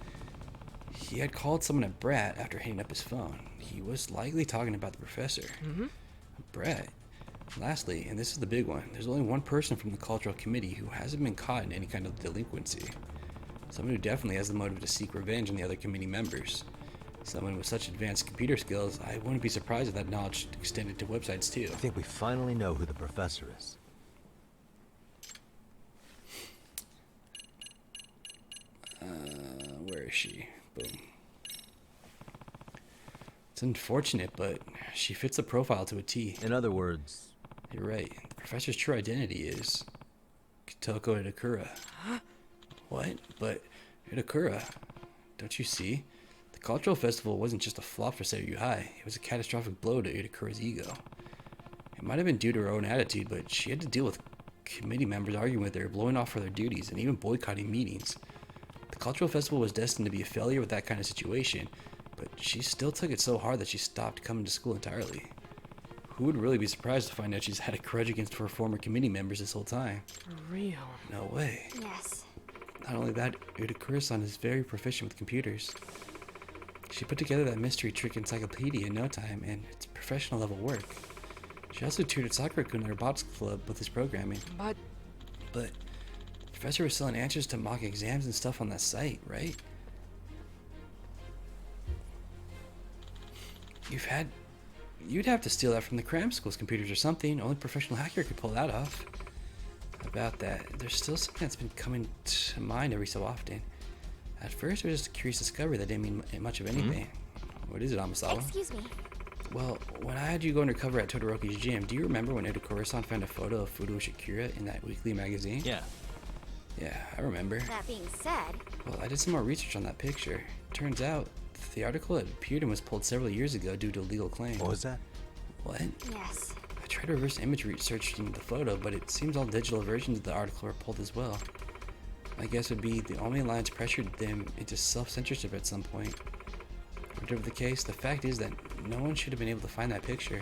He had called someone a brat after hanging up his phone. He was likely talking about the professor. A brat. Lastly, and this is the big one, there's only one person from the cultural committee who hasn't been caught in any kind of delinquency. Someone who definitely has the motive to seek revenge on the other committee members. Someone with such advanced computer skills, I wouldn't be surprised if that knowledge extended to websites too. I think we finally know who the professor is. Where is she? Boom. It's unfortunate, but she fits the profile to a T. In other words, You're right. The professor's true identity is Kitoko Itakura. What? But Itakura, don't you see? The cultural festival wasn't just a flop for Seiryu High. It was a catastrophic blow to Itakura's ego. It might have been due to her own attitude, but she had to deal with committee members arguing with her, blowing off for their duties, and even boycotting meetings. The cultural festival was destined to be a failure with that kind of situation, but she still took it so hard that she stopped coming to school entirely. Who would really be surprised to find out she's had a grudge against her former committee members this whole time? For real? No way. Yes. Not only that, Itakura-san is very proficient with computers. She put together that mystery trick encyclopedia in no time, and it's professional level work. She also tutored Sakura-kun at her robotics club with his programming. But But the professor was selling answers to mock exams and stuff on that site, right? You'd have to steal that from the cram school's computers or something. Only professional hacker could pull that off. About that, there's still something that's been coming to mind every so often. At first, it was just a curious discovery that didn't mean much of anything. What is it, Amasawa? Excuse me. Well, when I had you go undercover at Todoroki's gym, do you remember when Edakura-san found a photo of Fudo Shakira in that weekly magazine? Yeah. Yeah, I remember. That being said, Well, I did some more research on that picture. Turns out, the article it appeared in was pulled several years ago due to a legal claim. What was that? What? yes. I tried to reverse image researching the photo, but it seems all digital versions of the article were pulled as well. My guess would be the Omi Alliance pressured them into self-censorship at some point. Whatever the case, the fact is that no one should have been able to find that picture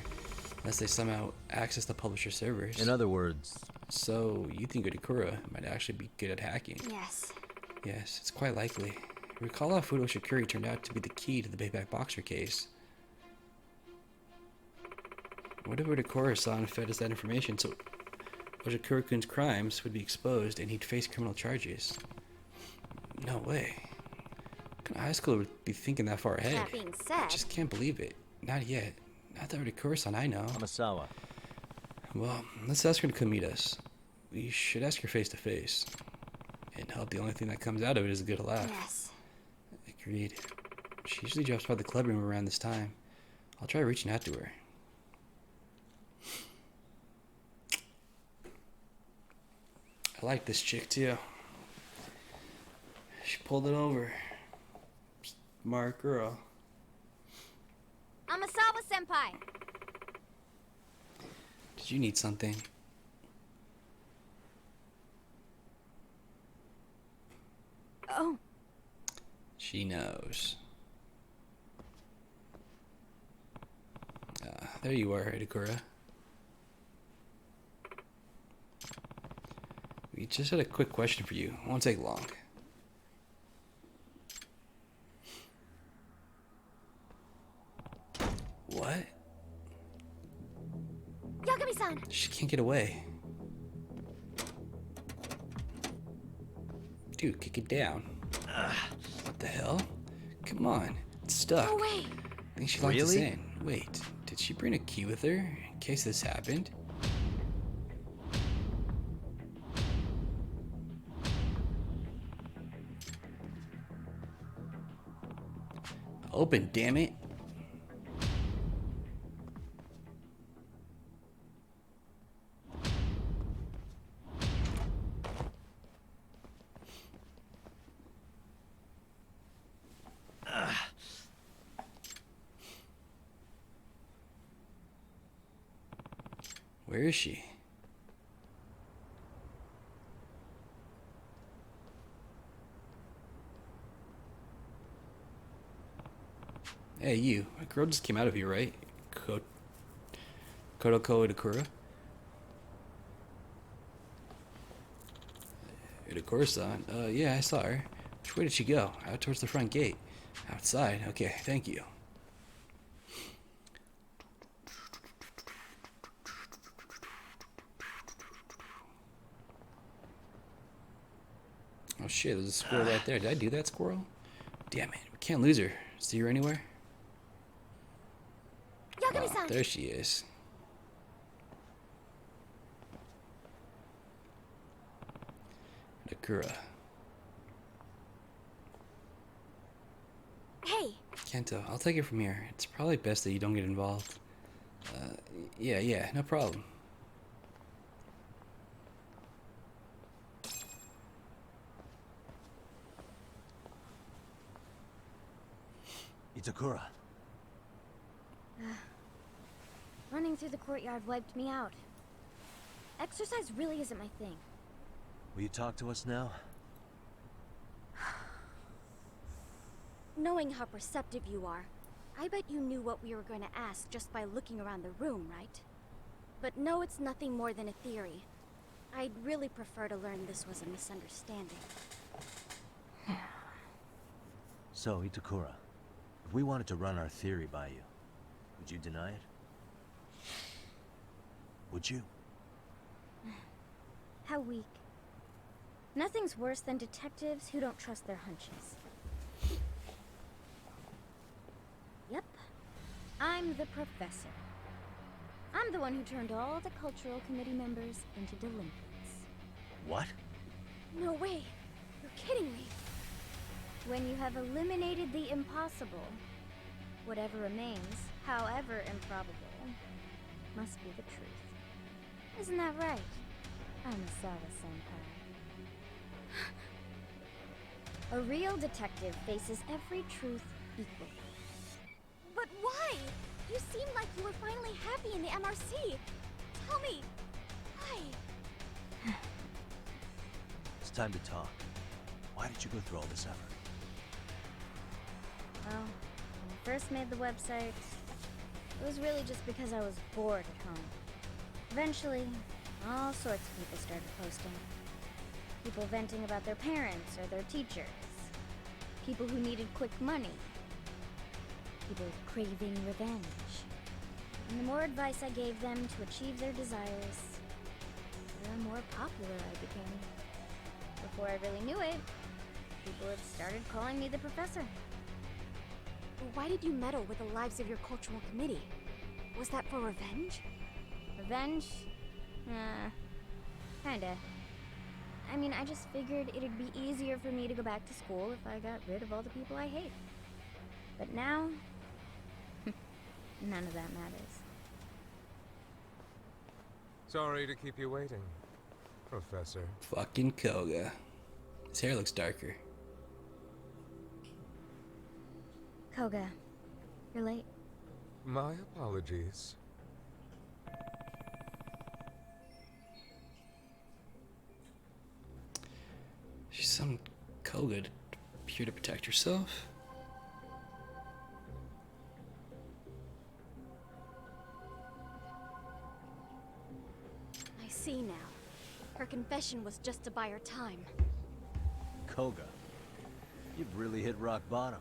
unless they somehow accessed the publisher servers. In other words, So, you think Odakura might actually be good at hacking? Yes. Yes, it's quite likely. Recall how Fudo Shikuri turned out to be the key to the Bayback Boxer case. What if Odakura-san fed us that information so Ojikuru-kun's crimes would be exposed and he'd face criminal charges? No way. What kind of high schooler would be thinking that far ahead? That being I said, just can't believe it. Not yet. Not that Odakura-san I know. Hamasawa. Well, let's ask her to come meet us. We should ask her face to face. And hope the only thing that comes out of it is a good laugh. yes. Agreed. She usually drops by the club room around this time. I'll try reaching out to her. I like this chick too. She pulled it over. Smart girl. Amasawa senpai. Did you need something? Oh, She knows. There you are, Edakura. We just had a quick question for you. It won't take long. What? Yagami-san. She can't get away. Dude, kick it down. What the hell? Come on. It's stuck. No way. I think she locked us Really? in. Wait, did she bring a key with her in case this happened? Open, damn it. Where is she? Hey, you. A girl just came out of here, right? Kodoko Edakura? Edakura-san? Yeah, I saw her. Which way did she go? Out towards the front gate. Outside? Okay, thank you. Oh shit, there's a squirrel right there. Did I do that, squirrel? Damn it, we can't lose her. See her anywhere? Yagami-san. There she is. Nakura. Hey, Kento, I'll take it from here. It's probably best that you don't get involved. Yeah, no problem. Itakura. running through the courtyard wiped me out. Exercise really isn't my thing. Will you talk to us now? Knowing how perceptive you are, I bet you knew what we were going to ask just by looking around the room, right? But no, it's nothing more than a theory. I'd really prefer to learn this was a misunderstanding. So, Itakura, if we wanted to run our theory by you, would you deny it? Would you? How weak. Nothing's worse than detectives who don't trust their hunches. Yep. I'm the professor. I'm the one who turned all the cultural committee members into delinquents. What? No way. You're kidding me. When you have eliminated the impossible, whatever remains however improbable, must be the truth. Isn't that right, Amisawa-senpai? A real detective faces every truth equally. But why? You seemed like you were finally happy in the MRC. Tell me, why? It's time to talk. Why did you go through all this effort? Well, when I first made the website, it was really just because I was bored at home. Eventually, all sorts of people started posting. People venting about their parents or their teachers. People who needed quick money. People craving revenge. And the more advice I gave them to achieve their desires, the more popular I became. Before I really knew it, people had started calling me the professor. Why did you meddle with the lives of your cultural committee? Was that for revenge? Revenge? Kinda. I mean, I just figured it'd be easier for me to go back to school if I got rid of all the people I hate. But now, none of that matters. Sorry to keep you waiting, Professor. Fucking Koga. His hair looks darker. Koga, you're late. My apologies. She's some Koga here to protect herself. I see now. Her confession was just to buy her time. Koga, you've really hit rock bottom.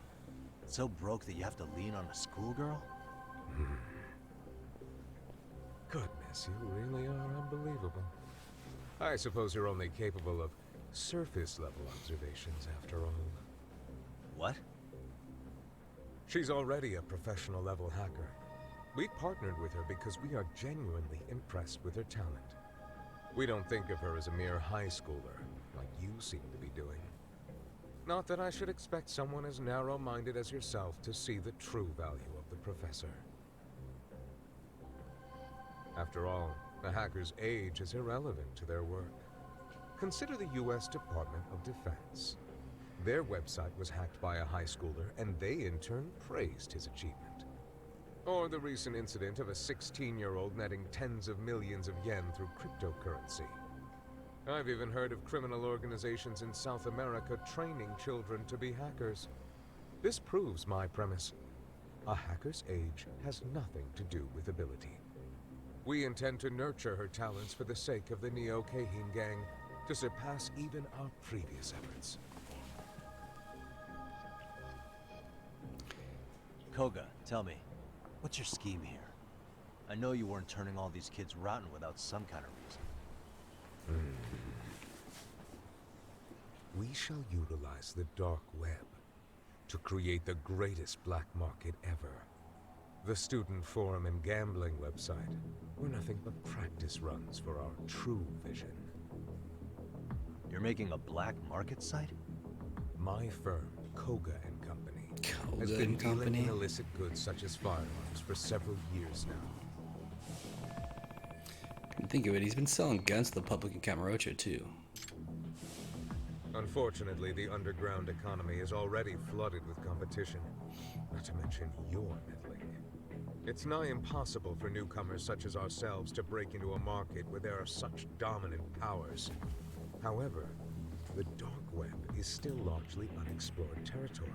So broke that you have to lean on a schoolgirl? Goodness, you really are unbelievable. I suppose you're only capable of surface-level observations, after all. What? She's already a professional-level hacker. We partnered with her because we are genuinely impressed with her talent. We don't think of her as a mere high schooler, like you seem to be doing. Not that I should expect someone as narrow-minded as yourself to see the true value of the professor. After all, a hacker's age is irrelevant to their work. Consider the U.S. Department of Defense. Their website was hacked by a high schooler, and they in turn praised his achievement. Or the recent incident of a 16-year-old netting tens of millions of yen through cryptocurrency. I've even heard of criminal organizations in South America training children to be hackers. This proves my premise. A hacker's age has nothing to do with ability. We intend to nurture her talents for the sake of the Neo Keihin gang, to surpass even our previous efforts. Koga, tell me, what's your scheme here? I know you weren't turning all these kids rotten without some kind of reason. We shall utilize the dark web to create the greatest black market ever. The student forum and gambling website were nothing but practice runs for our true vision. You're making a black market site? My firm, Koga & Company, Koga has been and dealing Company? in illicit goods such as firearms for several years now. Think of it, he's been selling guns to the public in Kamurocho too. Unfortunately, the underground economy is already flooded with competition, not to mention your meddling. It's nigh impossible for newcomers such as ourselves to break into a market where there are such dominant powers. However, the dark web is still largely unexplored territory.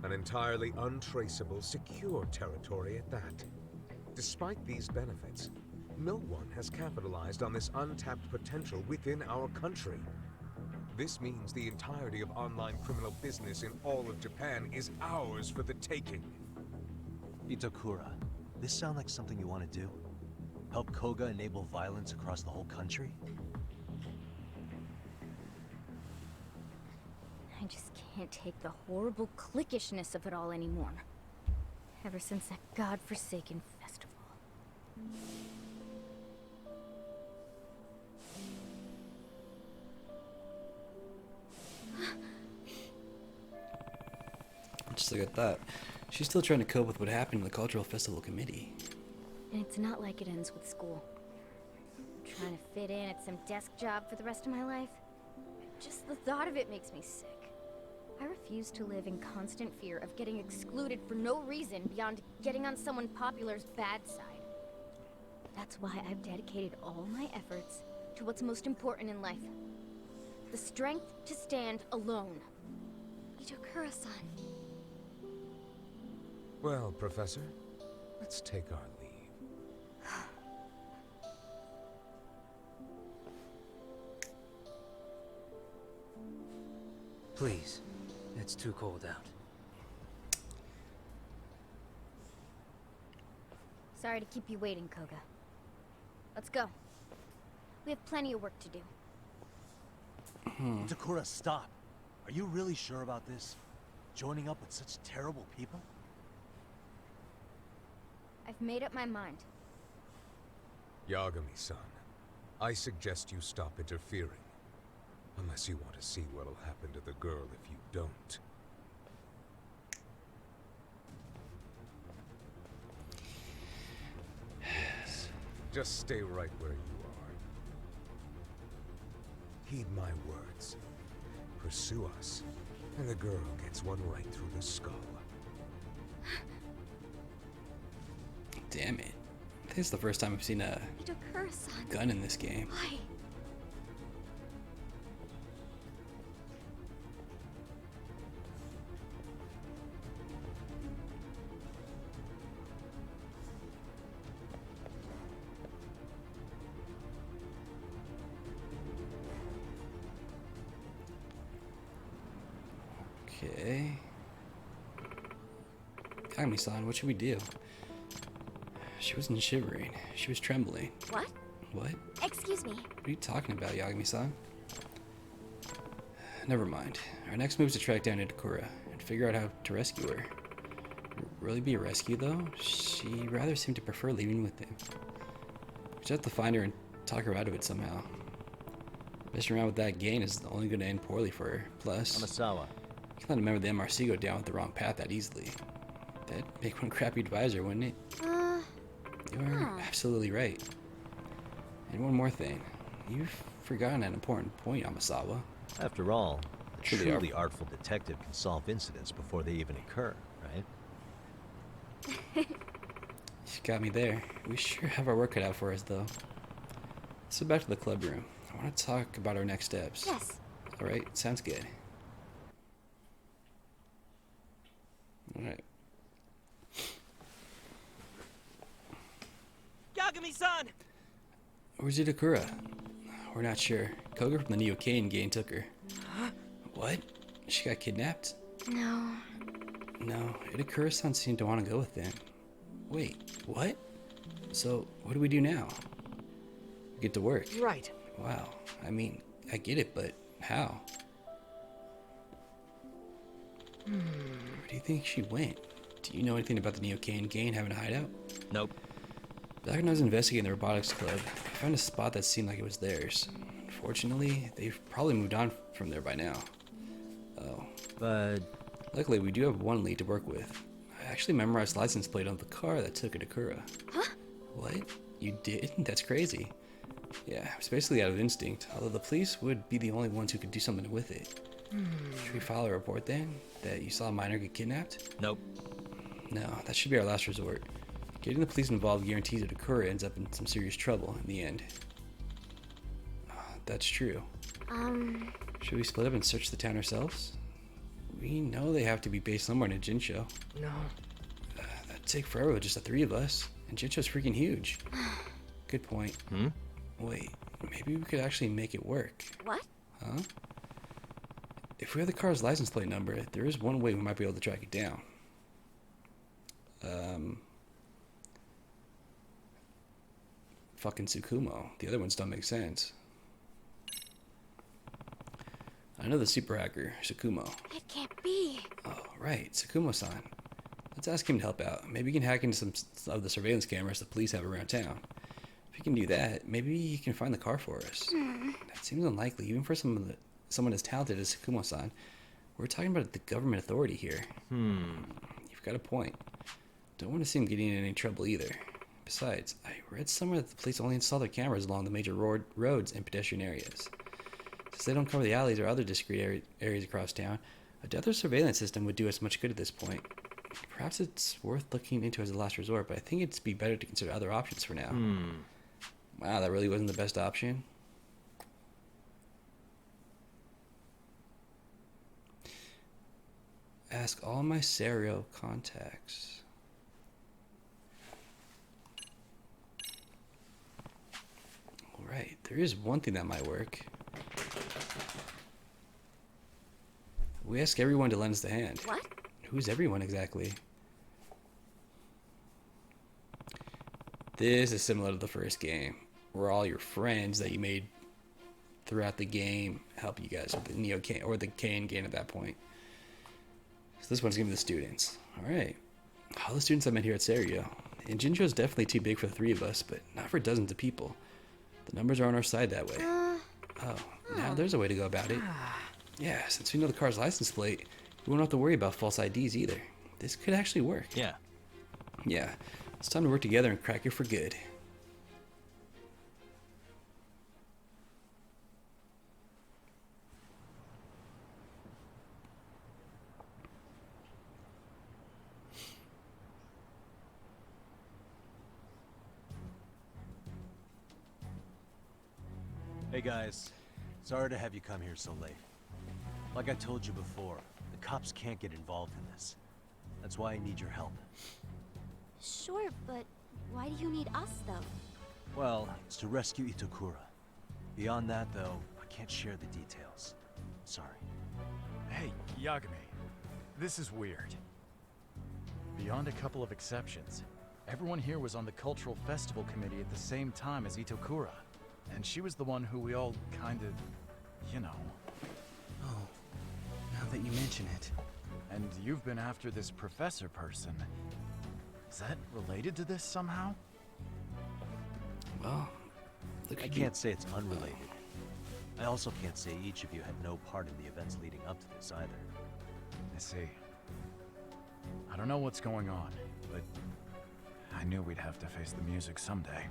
An entirely untraceable, secure territory at that. Despite these benefits, no one has capitalized on this untapped potential within our country. This means the entirety of online criminal business in all of Japan is ours for the taking. Itokura, this sound like something you want to do? Help Koga enable violence across the whole country? I just can't take the horrible cliquishness of it all anymore. Ever since that godforsaken festival. Just look at that. She's still trying to cope with what happened in the Cultural Festival Committee. And it's not like it ends with school. Trying to fit in at some desk job for the rest of my life? Just the thought of it makes me sick. I refuse to live in constant fear of getting excluded for no reason beyond getting on someone popular's bad side. That's why I've dedicated all my efforts to what's most important in life. The strength to stand alone. Itakura-san. Well, Professor, let's take our leave. Please. It's too cold out. Sorry to keep you waiting, Koga. Let's go. We have plenty of work to do. Takura, stop. Are you really sure about this? Joining up with such terrible people? I've made up my mind. Yagami-san, I suggest you stop interfering. Unless you want to see what'll happen to the girl if you don't. Yes. Just stay right where you are. Heed my words. Pursue us, and the girl gets one right through the skull. Damn it. I think it's the first time I've seen a Itakura-san. gun in this game. Why? Okay. Yagami-san, what should we do? She wasn't shivering. She was trembling. What? What? Excuse me. What are you talking about, Yagami-san? Never mind. Our next move is to track down Itakura and figure out how to rescue her. Really be a rescue, though? She rather seemed to prefer leaving with him. We just have to find her and talk her out of it somehow. Messing around with that gain is only going to end poorly for her. Plus, Amasawa. you can't let a member of the MRC go down with the wrong path that easily. That'd make one crappy advisor, wouldn't it? You're absolutely right. And one more thing. You've forgotten an important point, Amasawa. After all, a Truly truly artful detective can solve incidents before they even occur, right? You got me there. We sure have our work cut out for us, though. So back to the club room. I want to talk about our next steps. Yes. Alright, sounds good. Alright. Yagami-san! Where's Itakura? We're not sure. Koga from the Neokain gang took her. What? She got kidnapped? No. No, Itakura-san seemed to want to go with them. Wait, what? So, what do we do now? We get to work. Right. Wow. I mean, I get it, but how? Where do you think she went? Do you know anything about the Neokain gang having a hideout? Nope. Back when I was investigating the robotics club, I found a spot that seemed like it was theirs. Unfortunately, they've probably moved on from there by now. Oh. But Luckily, we do have one lead to work with. I actually memorized the license plate on the car that took Itakura. Huh? What? You did? That's crazy. Yeah, it's basically out of instinct, although the police would be the only ones who could do something with it. Should we file a report then? That you saw a minor get kidnapped? nope. No, that should be our last resort. Getting the police involved guarantees that Itakura ends up in some serious trouble in the end. That's true. Should we split up and search the town ourselves? We know they have to be based somewhere in a Jinsho. No. That'd take forever with just the three of us. And Jinsho's freaking huge. Good point. Wait, maybe we could actually make it work. What? Huh? If we have the car's license plate number, there is one way we might be able to track it down. Fucking Tsukumo. The other ones don't make sense. I know the super hacker, Tsukumo. It can't be. Oh, right, Tsukumo-san. Let's ask him to help out. Maybe he can hack into some of the surveillance cameras the police have around town. If he can do that, maybe he can find the car for us. That seems unlikely, even for someone as talented as Tsukumo-san. We're talking about the government authority here. You've got a point. Don't want to see him getting in any trouble either. Besides, I read somewhere that the police only install their cameras along the major roads and pedestrian areas. Since they don't cover the alleys or other discrete areas across town, a depth surveillance system would do us much good at this point. Perhaps it's worth looking into as a last resort, but I think it'd be better to consider other options for now. Wow, that really wasn't the best option. Ask all my serial contacts. Alright, there is one thing that might work. We ask everyone to lend us a hand. What? Who's everyone exactly? This is similar to the first game, where all your friends that you made throughout the game help you guys with the Neo Kane or the Kane game at that point. So this one's gonna be the students. Alright. All the students I met here at Serio. And Jinjo is definitely too big for the 3 of us, but not for dozens of people. The numbers are on our side that way. Oh, now there's a way to go about it. Yeah, since we know the car's license plate, we won't have to worry about false IDs either. This could actually work. Yeah. Yeah, it's time to work together and crack it for good. Hey guys, sorry to have you come here so late. Like I told you before, the cops can't get involved in this. That's why I need your help. Sure, but why do you need us, though? Well, it's to rescue Itokura. Beyond that, though, I can't share the details. Sorry. Hey, Yagami. This is weird. Beyond a couple of exceptions, everyone here was on the Cultural Festival Committee at the same time as Itokura. And she was the one who we all kind of, you know. Oh, now that you mention it. And you've been after this professor person. Is that related to this somehow? Well, I can't say it's unrelated. I also can't say each of you had no part in the events leading up to this either. I see. I don't know what's going on, but I knew we'd have to face the music someday.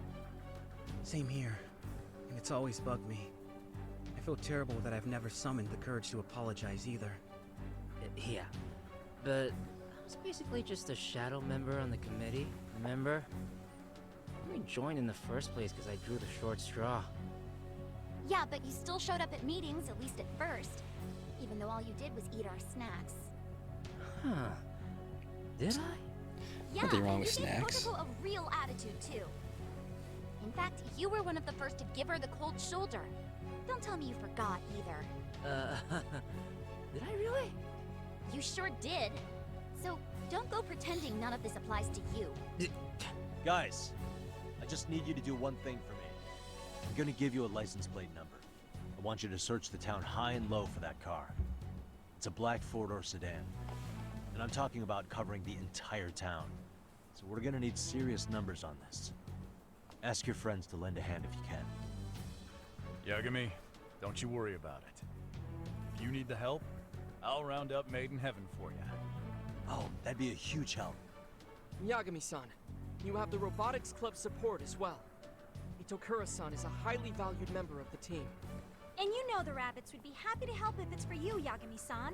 Same here. And it's always bugged me. I feel terrible that I've never summoned the courage to apologize either. Yeah, but I was basically just a shadow member on the committee, remember? I only joined in the first place because I drew the short straw. Yeah, but you still showed up at meetings, at least at first. Even though all you did was eat our snacks. Huh. Did I? Yeah, Nothing wrong with you gave snacks. Kotoko a real attitude, too. In fact, you were one of the first to give her the cold shoulder. Don't tell me you forgot, either. Did I really? You sure did. So, don't go pretending none of this applies to you. Guys, I just need you to do one thing for me. I'm gonna give you a license plate number. I want you to search the town high and low for that car. It's a black four-door sedan. And I'm talking about covering the entire town. So we're gonna need serious numbers on this. Ask your friends to lend a hand if you can. Yagami, don't you worry about it. If you need the help, I'll round up Made in Heaven for you. Oh, that'd be a huge help. Yagami-san, you have the Robotics Club support as well. Itokura-san is a highly valued member of the team. And you know the rabbits would be happy to help if it's for you, Yagami-san.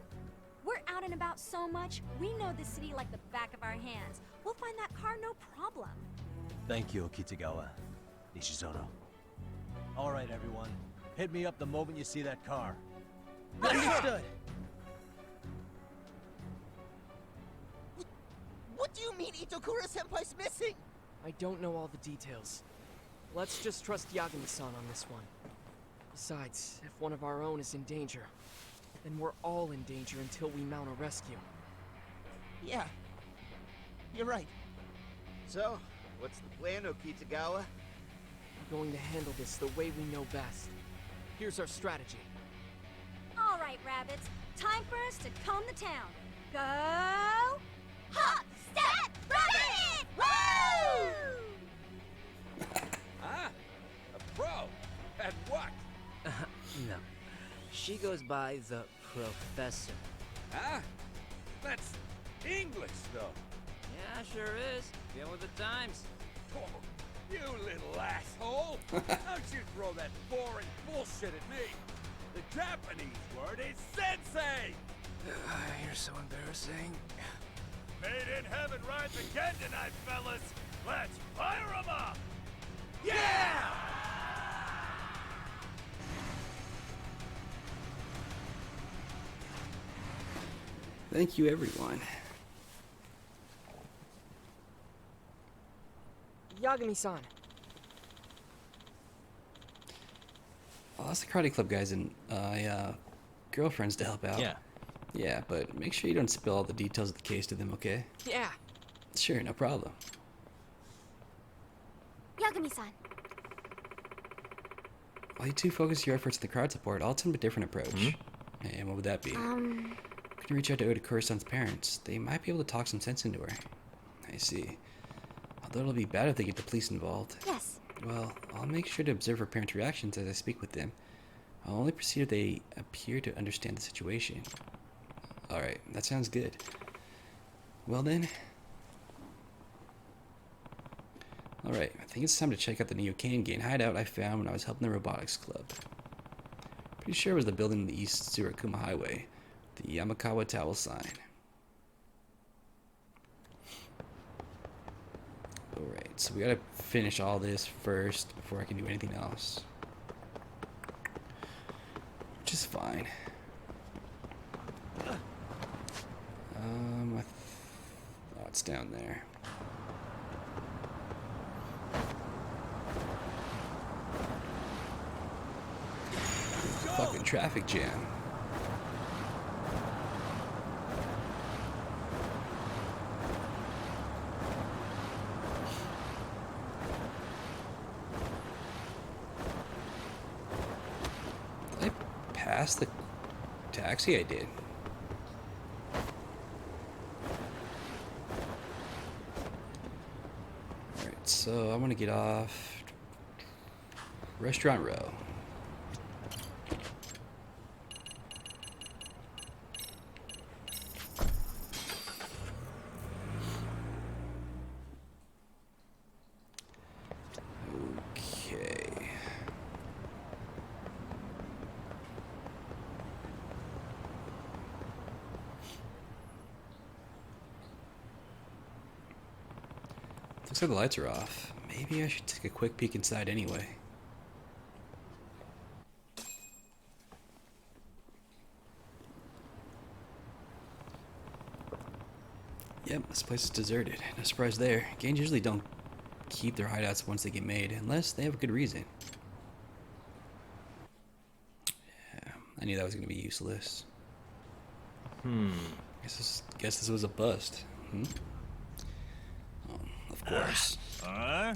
We're out and about so much, we know the city like the back of our hands. We'll find that car no problem. Thank you, Kitagawa. Nishizono. All right, everyone. Hit me up the moment you see that car. Understood. What do you mean Itokura-senpai's missing? I don't know all the details. Let's just trust Yagami-san on this one. Besides, if one of our own is in danger, then we're all in danger until we mount a rescue. Yeah, you're right. So, what's the plan, Okitagawa? We're going to handle this the way we know best. Here's our strategy. All right, rabbits. Time for us to comb the town. Go! Hop, step, rabbit! Woo! Ah, a pro. At what? No. She goes by the Professor. Huh? That's English, though. Yeah, sure is. Get with the times. Oh, you little asshole! Don't you throw that foreign bullshit at me! The Japanese word is sensei! You're so embarrassing. Made in heaven rides again tonight, fellas! Let's fire 'em up! Yeah! Thank you, everyone. Yagami-san. I'll ask the Karate Club guys and girlfriends to help out. Yeah. Yeah, but make sure you don't spill all the details of the case to them, okay? Yeah. Sure, no problem. Yagami-san. While you two focus your efforts on the crowd support, I'll attempt a different approach. And what would that be? Could you reach out to Otakura-san's parents? They might be able to talk some sense into her. I see. Although it'll be bad if they get the police involved. Yes. Well, I'll make sure to observe her parents' reactions as I speak with them. I'll only proceed if they appear to understand the situation. Alright, that sounds good. Well then. Alright, I think it's time to check out the new Kangen hideout I found when I was helping the robotics club. Pretty sure it was the building on the East Tsurakuma Highway. The Yamakawa Towel sign. Alright, so we gotta finish all this first before I can do anything else. Which is fine. Oh, it's down there. Fucking traffic jam. Did I pass the taxi? I did. Alright, so I want to get off Restaurant Row. Looks like the lights are off. Maybe I should take a quick peek inside anyway. Yep, this place is deserted. No surprise there. Gangs usually don't keep their hideouts once they get made, unless they have a good reason. Yeah, I knew that was going to be useless. Guess this was a bust. Of course. Here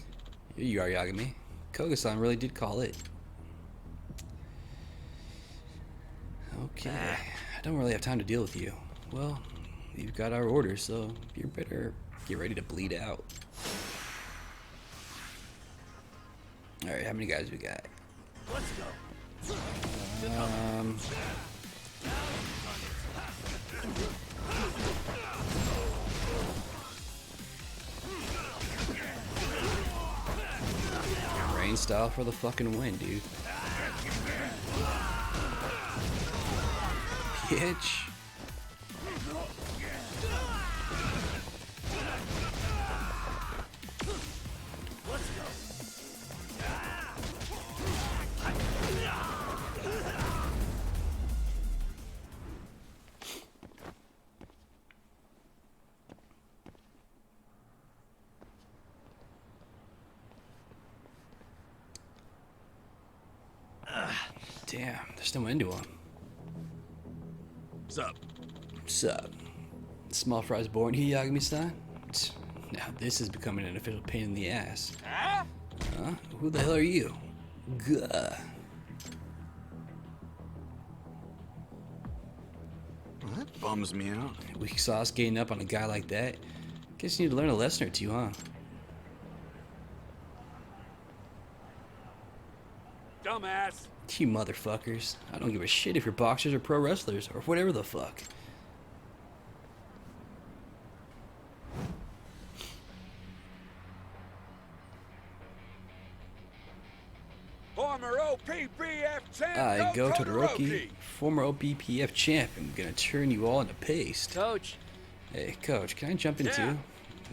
you are, Yagami. Koga-san really did call it. Okay. I don't really have time to deal with you. Well, you've got our orders, so you better get ready to bleed out. Alright, how many guys we got? Let's go. Rain style for the fucking win, dude. Bitch. Damn, there's no end to him. Sup? Sup? Small fries born here, Yagami-san? Now this is becoming an official pain in the ass. Huh? Who the hell are you? Gah. Well, that bums me out. Weak sauce getting up on a guy like that. Guess you need to learn a lesson or two, huh? Dumbass. You motherfuckers. I don't give a shit if you're boxers or pro wrestlers or whatever the fuck. go, Todoroki. Former OBPF champ. I'm gonna turn you all into paste. Coach. Hey, Coach, can I jump in Yeah. too?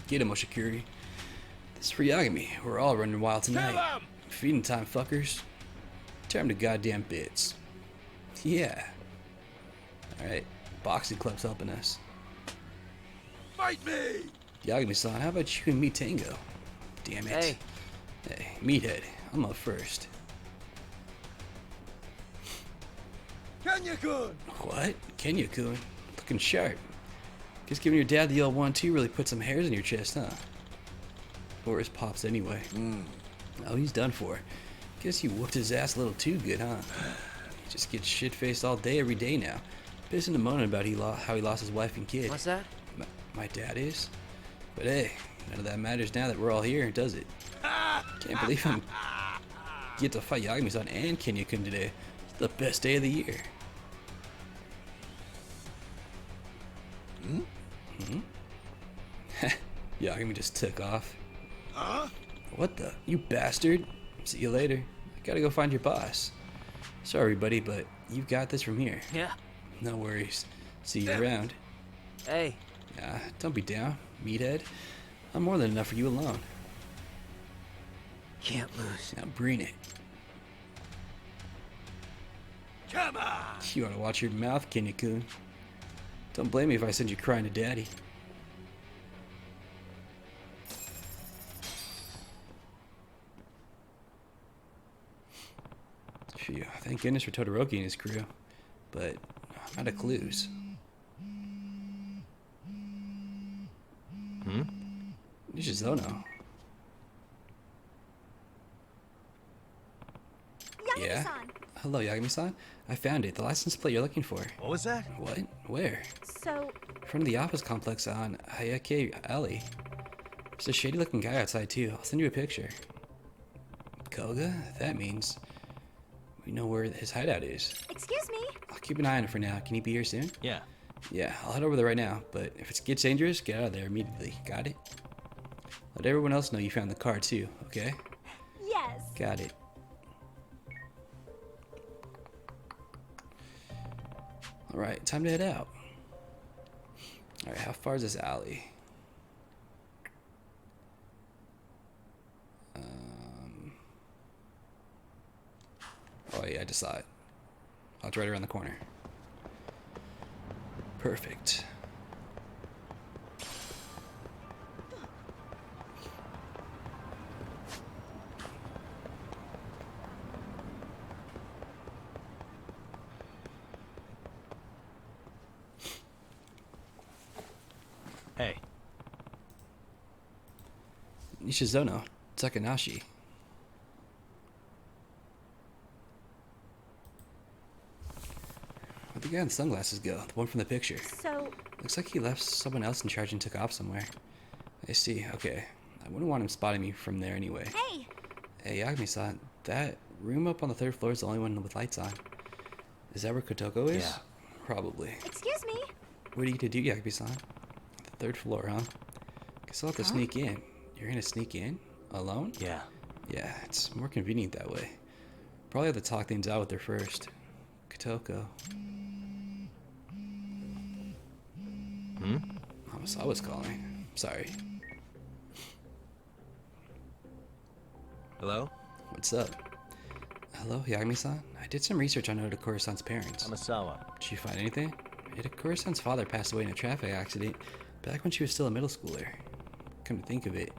Get him, Oshikuri. This is for Yagami. We're all running wild tonight. Feeding time, fuckers. Turn to goddamn bits. Yeah. Alright, boxing club's helping us. Fight me! Yagami-san, how about you and me tango? Damn it. Hey. Hey, meathead, I'm up first. Kenya-kun! What? Kenya-kun? Looking sharp. Guess giving your dad the L1-2 really put some hairs in your chest, huh? Or his pops anyway. Oh, he's done for. Guess you whooped his ass a little too good, huh? He just gets shit-faced all day, every day now. Pissing and moaning about how he lost his wife and kid. What's that? My dad is? But hey, none of that matters now that we're all here, does it? Can't believe I'm get to fight Yagami-san and Kenya-kun today. It's the best day of the year. Yagami just took off. Huh? What the? You bastard. See you later. I gotta go find your boss. Sorry, buddy, but you've got this from here. Yeah. No worries. See you around. Hey. Don't be down, meathead. I'm more than enough for you alone. Can't lose. Now bring it. Come on! You ought to watch your mouth, Kenya-kun. Don't blame me if I send you crying to daddy. Phew, thank goodness for Todoroki and his crew. But I'm out of clues. Nishizono. Yeah? Hello, Yagami-san. I found it. The license plate you're looking for. What was that? What? Where? So, In front of the office complex on Hayake Alley. There's a shady looking guy outside too. I'll send you a picture. Koga? That means we know where his hideout is. excuse me. I'll keep an eye on it for now. Can he be here soon? Yeah. Yeah, I'll head over there right now. But if it gets dangerous, get out of there immediately. Got it? Let everyone else know you found the car too, okay? Yes. Got it. Alright, time to head out. Alright, how far is this alley? Oh yeah, I just saw it. Oh, it's right around the corner. Perfect. Hey. Nishizono Takanashi. Where'd the guy in the sunglasses go? The one from the picture. So, Looks like he left someone else in charge and took off somewhere. I see. Okay. I wouldn't want him spotting me from there anyway. hey, Hey, Yagami-san, that room up on the third floor is the only one with lights on. Is that where Kotoko is? Yeah. Probably. excuse me. What are you to do, Yagami-san? The third floor, huh? Guess I'll have to sneak in. You're gonna sneak in? Alone? Yeah. Yeah, it's more convenient that way. Probably have to talk things out with her first. Kotoko. I was calling. Sorry. Hello? What's up? Hello, Yagami-san? I did some research on Odakura-san's parents. Amasawa. Did you find anything? Odakura-san's father passed away in a traffic accident back when she was still a middle schooler. Come to think of it,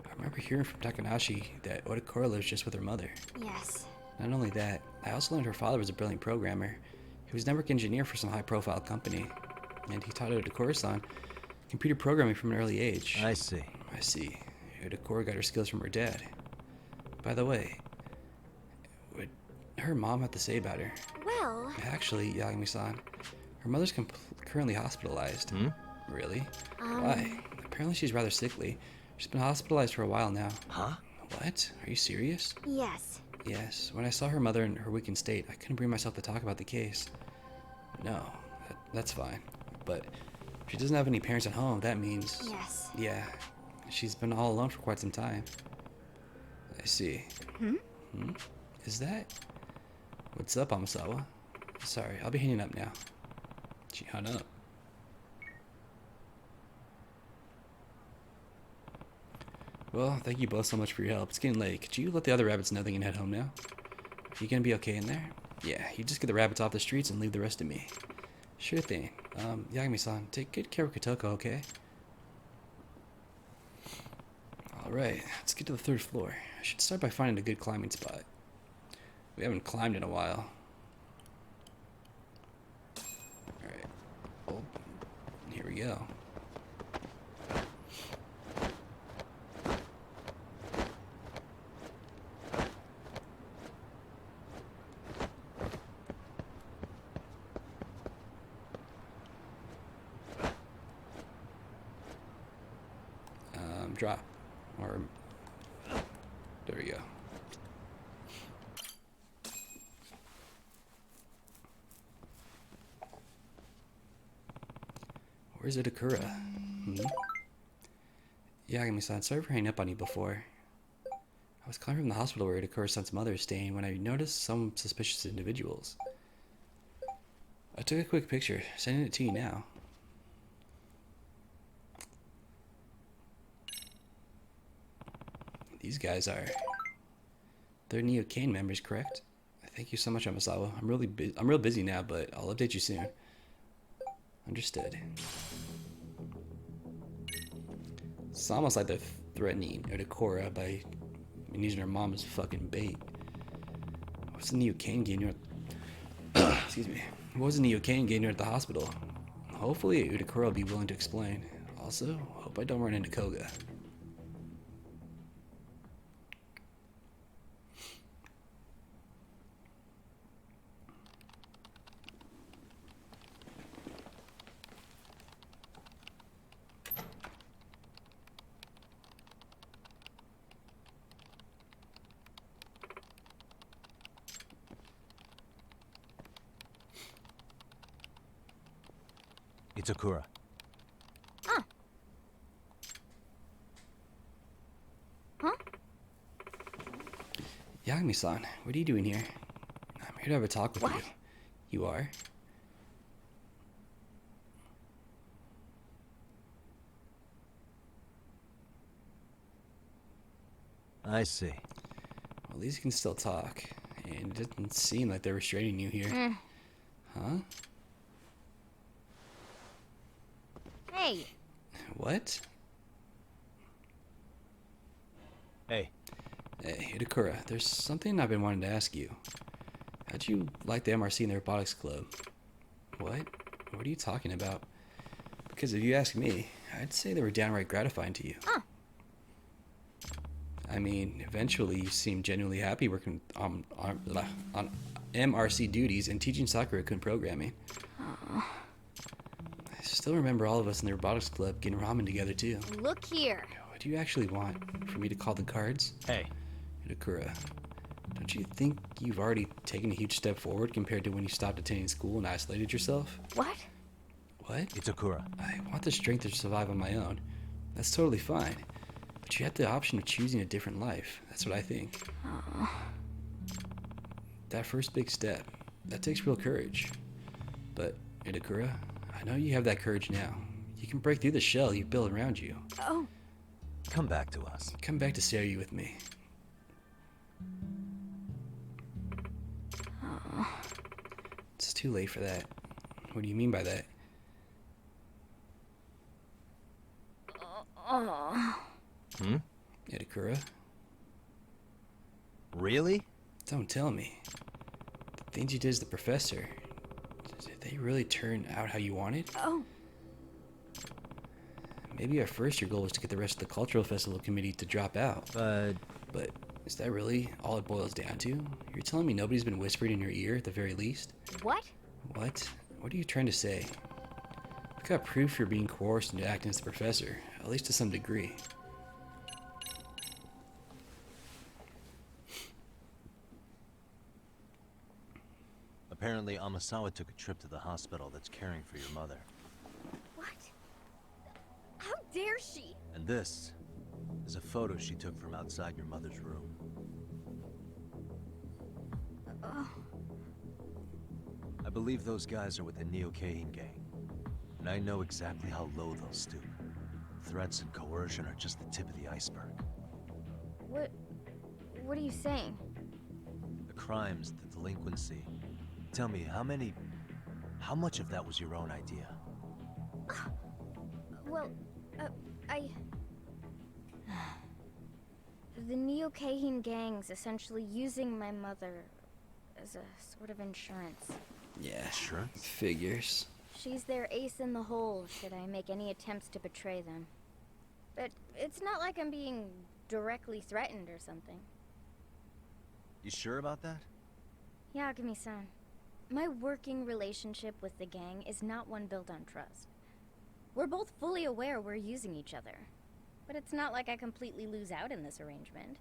I remember hearing from Takanashi that Odakura lives just with her mother. Yes. Not only that, I also learned her father was a brilliant programmer. He was a network engineer for some high-profile company, and he taught Odakura-san computer programming from an early age. I see. I see. Odakura got her skills from her dad. By the way, what her mom had to say about her? Well, Actually, Yagami-san, her mother's currently hospitalized. Really? Why? Apparently she's rather sickly. She's been hospitalized for a while now. Huh? What? Are you serious? yes. Yes. When I saw her mother in her weakened state, I couldn't bring myself to talk about the case. No, that's fine. But if she doesn't have any parents at home, that means... Yes. Yeah, she's been all alone for quite some time. I see. Is that... What's up, Amasawa? Sorry, I'll be hanging up now. She hung up. Well, thank you both so much for your help. It's getting late. Could you let the other rabbits know they can head home now? Are you gonna be okay in there? Yeah, you just get the rabbits off the streets and leave the rest to me. Sure thing. Yagami-san, take good care of Kotoko, okay? Alright, let's get to the 3rd floor. I should start by finding a good climbing spot. We haven't climbed in a while. Alright. Oh, here we go. Drop. Or there we go. Where's Itakura? Yagami-san, sorry for hanging up on you before. I was coming from the hospital where Itakura-san's mother is staying when I noticed some suspicious individuals. I took a quick picture, sending it to you now. These guys are... They're Neo Kane members, correct? Thank you so much, Amasawa. I'm real busy now, but I'll update you soon. Understood. It's almost like they're threatening Itakura by using her mom as fucking bait. What's the Neo Kane getting her... Excuse me. What was the Neo Kane getting her at the hospital? Hopefully Itakura will be willing to explain. Also, hope I don't run into Koga. Itakura. Huh? Yagami-san, what are you doing here? I'm here to have a talk with you. You are? I see. Well, at least you can still talk. And it doesn't seem like they're restraining you here. Huh? Hey. What? Hey. Hey, Itakura, there's something I've been wanting to ask you. How'd you like the MRC and the Robotics Club? What? What are you talking about? Because if you ask me, I'd say they were downright gratifying to you. I mean, eventually you seemed genuinely happy working on MRC duties and teaching Sakura-kun programming. I still remember all of us in the Robotics Club getting ramen together too. Look here. What do you actually want? For me to call the cards? Hey. Itakura, don't you think you've already taken a huge step forward compared to when you stopped attending school and isolated yourself? What? What? Itakura. I want the strength to survive on my own. That's totally fine. But you have the option of choosing a different life. That's what I think. That first big step, that takes real courage. But, Itakura, I know you have that courage now. You can break through the shell you've built around you. Oh. Come back to us. Come back to Seiryu with me. It's too late for that. What do you mean by that? Itakura? Really? Don't tell me. The things you did as the professor, did they really turn out how you wanted? Oh. Maybe at first your goal was to get the rest of the cultural festival committee to drop out. But is that really all it boils down to? You're telling me nobody's been whispering in your ear at the very least? What? What? What are you trying to say? I've got proof you're being coerced into acting as the professor, at least to some degree. Apparently, Amasawa took a trip to the hospital that's caring for your mother. What? How dare she? And this is a photo she took from outside your mother's room. believe those guys are with the Neo-Kahin gang. And I know exactly how low they'll stoop. Threats and coercion are just the tip of the iceberg. What are you saying? The crimes, the delinquency. Tell me, how much of that was your own idea? Well, the Neo-Kahin gang's essentially using my mother as a sort of insurance. Yeah, insurance? Figures. She's their ace in the hole should I make any attempts to betray them. But it's not like I'm being directly threatened or something. You sure about that? Yagami-san, my working relationship with the gang is not one built on trust. We're both fully aware we're using each other. But it's not like I completely lose out in this arrangement.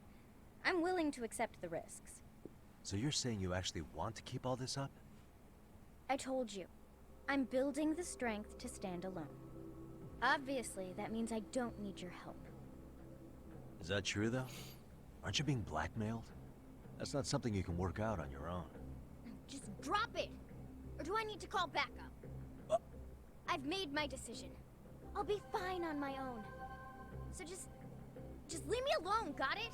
I'm willing to accept the risks. So you're saying you actually want to keep all this up? I told you. I'm building the strength to stand alone. Obviously, that means I don't need your help. Is that true, though? Aren't you being blackmailed? That's not something you can work out on your own. Just drop it! Or do I need to call backup? I've made my decision. I'll be fine on my own. So just leave me alone, got it?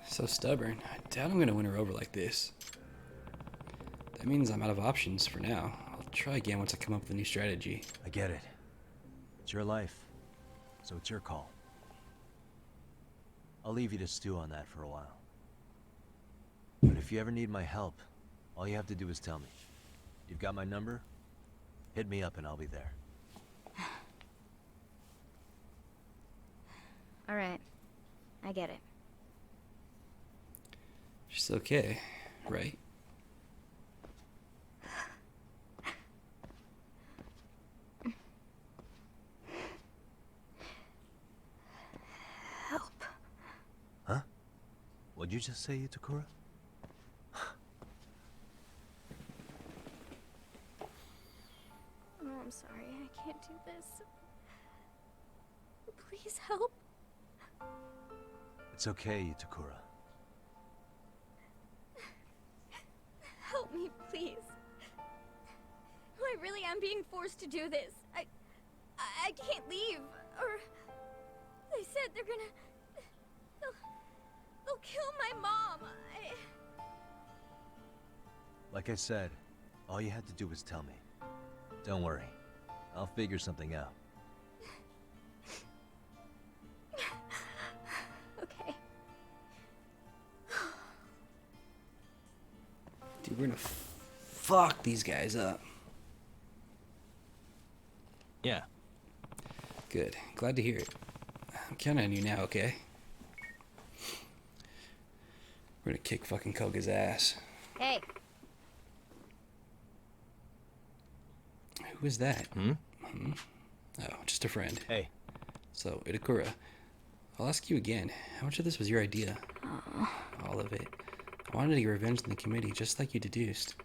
So stubborn. I doubt I'm gonna win her over like this. That means I'm out of options for now. I'll try again once I come up with a new strategy. I get it. It's your life, so it's your call. I'll leave you to stew on that for a while. But if you ever need my help, all you have to do is tell me. You've got my number? Hit me up and I'll be there. Alright. I get it. She's okay, right? Help. Huh? What'd you just say, Itakura? Oh, I'm sorry. I can't do this. Please help. It's okay, Itakura. Help me, please. I really am being forced to do this. I can't leave. Or they said they'll kill my mom. Like I said, all you had to do was tell me. Don't worry. I'll figure something out. Okay. Dude, we're gonna fuck these guys up. Yeah. Good. Glad to hear it. I'm counting on you now, okay? We're gonna kick fucking Koga's ass. Hey. Who is that? Oh, just a friend. Hey. So, Itakura, I'll ask you again. How much of this was your idea? All of it. I wanted to get revenge on the committee, just like you deduced.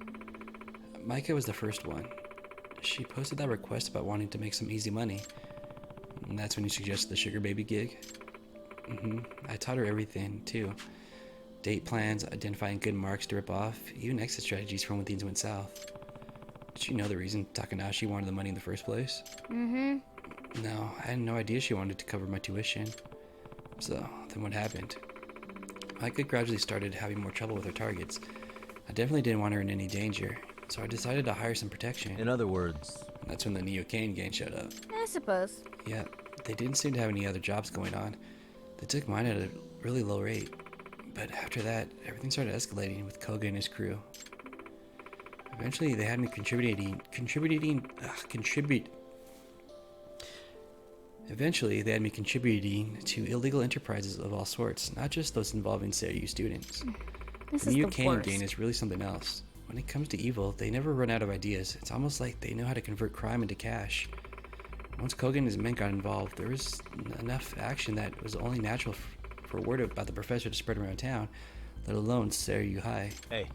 Micah was the first one. She posted that request about wanting to make some easy money. And that's when you suggested the sugar baby gig? I taught her everything, too. Date plans, identifying good marks to rip off, even exit strategies for when things went south. Did you know the reason Takanashi wanted the money in the first place? No, I had no idea she wanted to cover my tuition. So, then what happened? Micah gradually started having more trouble with her targets. I definitely didn't want her in any danger, so I decided to hire some protection. In other words... And that's when the Neo-Kahin gang showed up. I suppose. Yeah, they didn't seem to have any other jobs going on. They took mine at a really low rate. But after that, everything started escalating with Koga and his crew. Eventually, they had me contributing to illegal enterprises of all sorts, not just those involving CRU students. The Neo-Kahin gang is really something else. When it comes to evil, they never run out of ideas. It's almost like they know how to convert crime into cash. Once Koga and his men got involved, there was enough action that it was only natural for word about the professor to spread around town, let alone CRU High. Hey.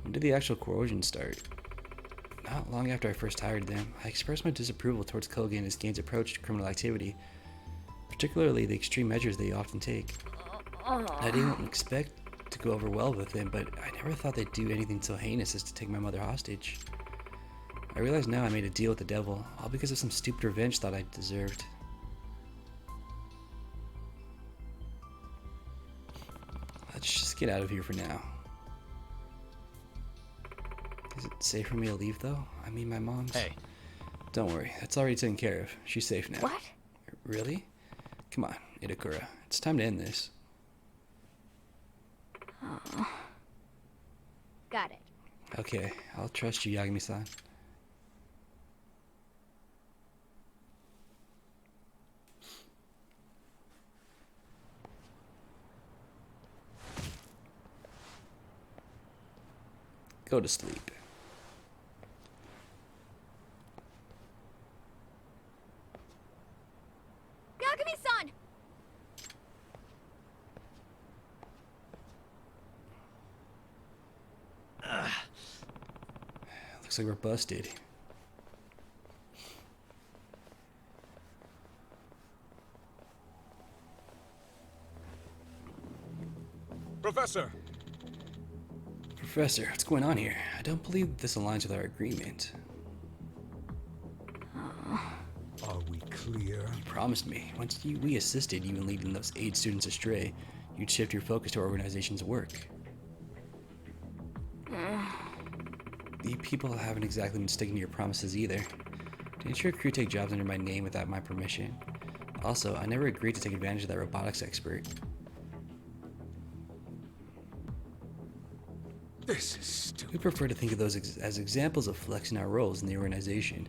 When did the actual coercion start? Not long after I first hired them, I expressed my disapproval towards Koga and his gang's approach to criminal activity, particularly the extreme measures they often take. I didn't expect to go over well with him, but I never thought they'd do anything so heinous as to take my mother hostage. I realize now I made a deal with the devil, all because of some stupid revenge thought I deserved. Let's just get out of here for now. Is it safe for me to leave, though? I mean, my mom's... Hey. Don't worry, that's already taken care of. She's safe now. What? Really? Come on, Itakura. It's time to end this. Oh. Got it. Okay, I'll trust you, Yagami-san. Go to sleep. Yagami-san! Looks like we're busted. Professor! Professor, what's going on here? I don't believe this aligns with our agreement. Are we clear? You promised me, once we assisted you in leading those 8 students astray, you'd shift your focus to our organization's work. The people haven't exactly been sticking to your promises either. Didn't your crew take jobs under my name without my permission? Also, I never agreed to take advantage of that robotics expert. This is stupid. We prefer to think of those as examples of flexing our roles in the organization.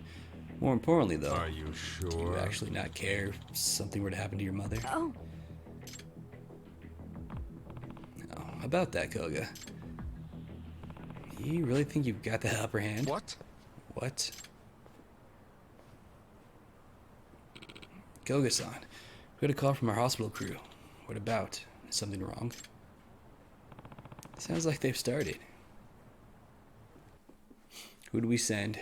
More importantly, though, are you sure? Do you actually not care if something were to happen to your mother? Oh. No, about that, Koga. You really think you've got the upper hand? What? What? Koga-san, we got a call from our hospital crew. What about? Is something wrong? Sounds like they've started. Who do we send?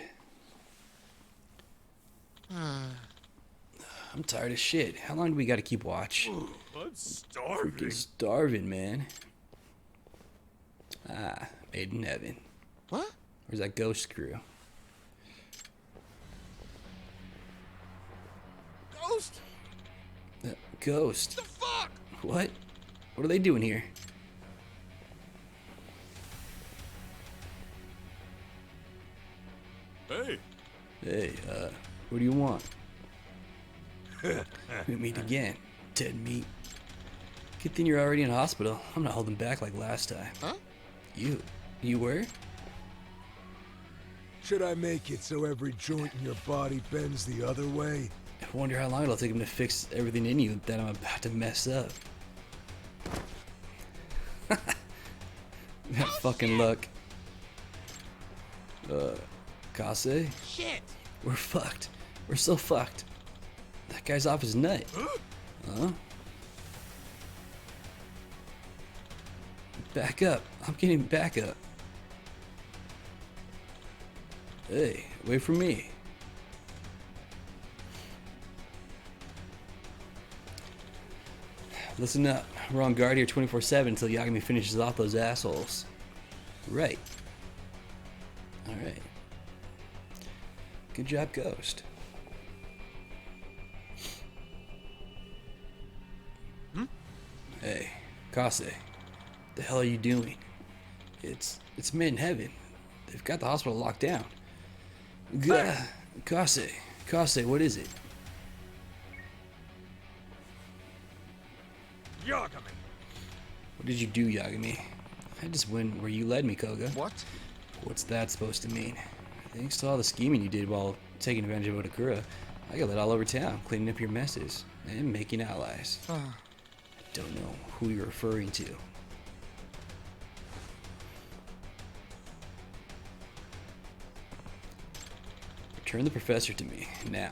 I'm tired of shit. How long do we gotta keep watch? I'm starving. Freaking starving, man. Ah, made in heaven. What? Where's that ghost crew? Ghost? Ghost? The fuck? What? What are they doing here? Hey. Hey, what do you want? We meet again, dead meat. Good thing you're already in hospital. I'm not holding back like last time. Huh? You were? Should I make it so every joint in your body bends the other way? I wonder how long it'll take him to fix everything in you that I'm about to mess up. That fucking luck. Kase? Shit! We're fucked. We're so fucked. That guy's off his nut. Huh? Back up. I'm getting back up. Hey, wait for me. Listen up. We're on guard here 24/7 until Yagami finishes off those assholes. Right. Alright. Good job, Ghost. Hey, Kase. The hell are you doing? It's men in heaven. They've got the hospital locked down. Kase, what is it? Yagami! What did you do, Yagami? I just went where you led me, Koga. What? What's that supposed to mean? Thanks to all the scheming you did while taking advantage of Otakura, I got lit all over town, cleaning up your messes, and making allies. I don't know who you're referring to. Return the professor to me, now.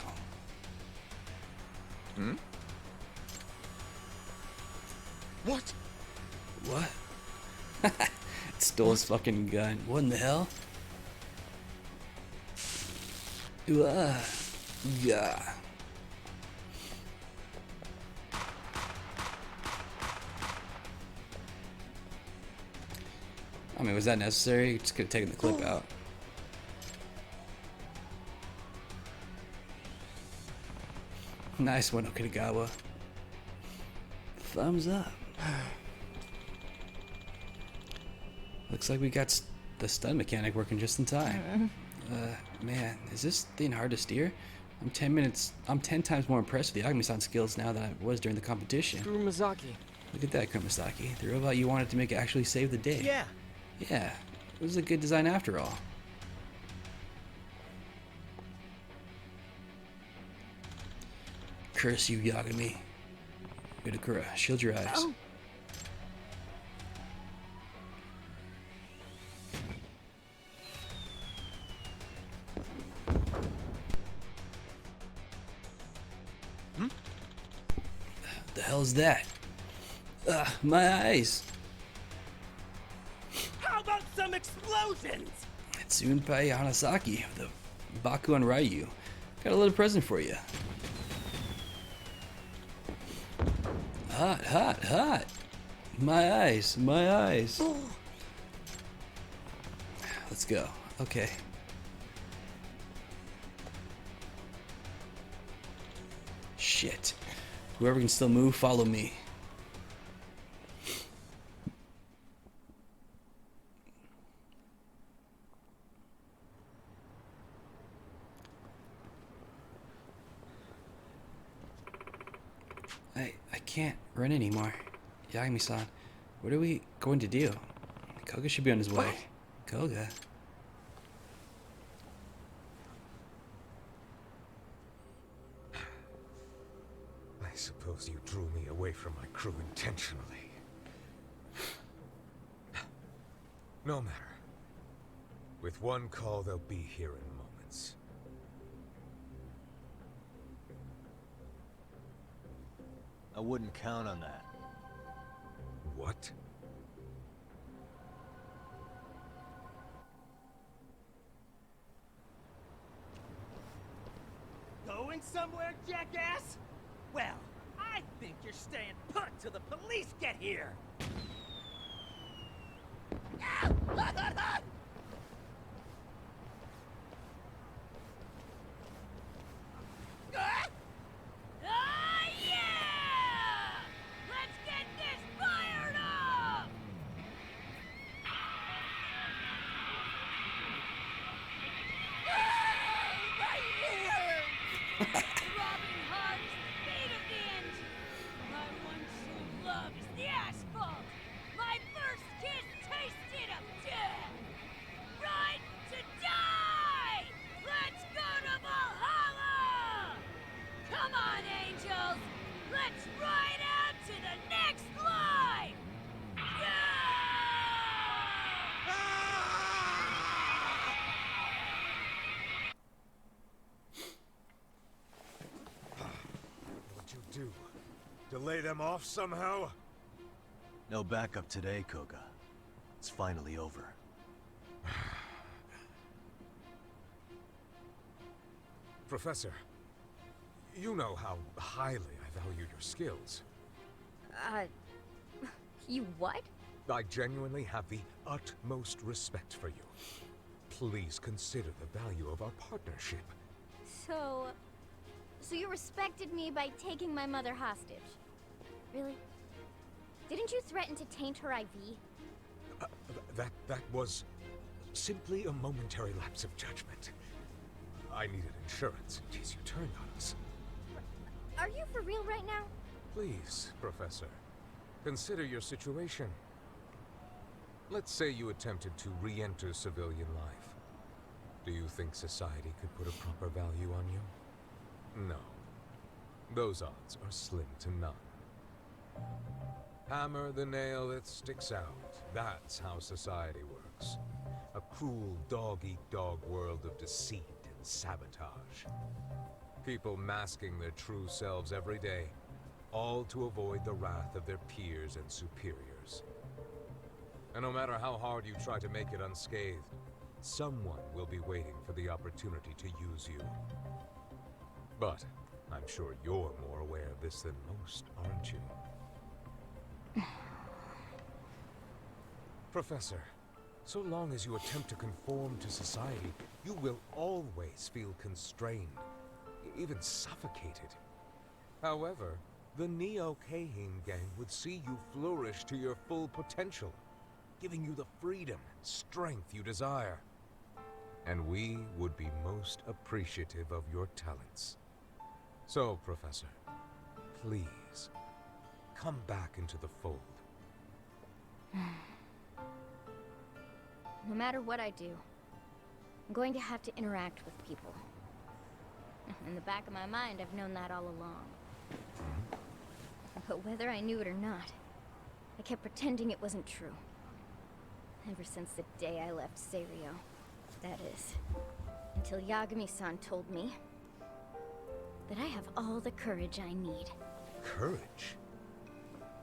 What? What? Stole his fucking gun. What in the hell? Yeah. I mean, was that necessary? Just could have taken the clip out. Nice one, Okinawa. Thumbs up. Looks like we got the stun mechanic working just in time. Man, is this thing hard to steer? I'm 10 times more impressed with the Yagami-san skills now than I was during the competition. Kurumazaki. Look at that, Kumasaki. The robot you wanted to make actually saved the day. Yeah. Yeah, it was a good design after all. Curse you, Yagami. Midokura, shield your eyes. Oh. The hell's that? My eyes. How about some explosions? It's Junpei Hanasaki of the Bakuan Ryu. Got a little present for you. Hot, hot, hot. My eyes, my eyes. Let's go. Okay. Shit. Whoever can still move, follow me. I can't run anymore. Yagami-san, what are we going to do? Koga should be on his way. Koga? I suppose you drew me away from my crew intentionally. No matter. With one call, they'll be here in moments. I wouldn't count on that. What? Going somewhere, jackass? Well, I think you're staying put till the police get here. Robbing heart is the fate of the engine. My one true love is the asphalt. My first kiss tasted of death. Right to die! Let's go to Valhalla! Come on, angels! Let's ride out to the next life! What'd you do? Delay them off somehow? No backup today, Koga. It's finally over. Professor, you know how highly I value your skills. You what? I genuinely have the utmost respect for you. Please consider the value of our partnership. So you respected me by taking my mother hostage? Really? Didn't you threaten to taint her IV? That was simply a momentary lapse of judgment. I needed insurance in case you turned on us. Are you for real right now? Please, Professor, consider your situation. Let's say you attempted to re-enter civilian life. Do you think society could put a proper value on you? No. Those odds are slim to none. Hammer the nail that sticks out. That's how society works. A cruel dog-eat-dog world of deceit and sabotage. People masking their true selves every day, all to avoid the wrath of their peers and superiors. And no matter how hard you try to make it unscathed, someone will be waiting for the opportunity to use you. But I'm sure you're more aware of this than most, aren't you? Professor, So long as you attempt to conform to society, you will always feel constrained, even suffocated. However, the Neo-Kahine gang would see you flourish to your full potential, giving you the freedom and strength you desire. And we would be most appreciative of your talents. So, Professor, please, come back into the fold. No matter what I do, I'm going to have to interact with people. In the back of my mind, I've known that all along. But whether I knew it or not, I kept pretending it wasn't true. Ever since the day I left Serio. That is, until Yagami-san told me that I have all the courage I need. Courage?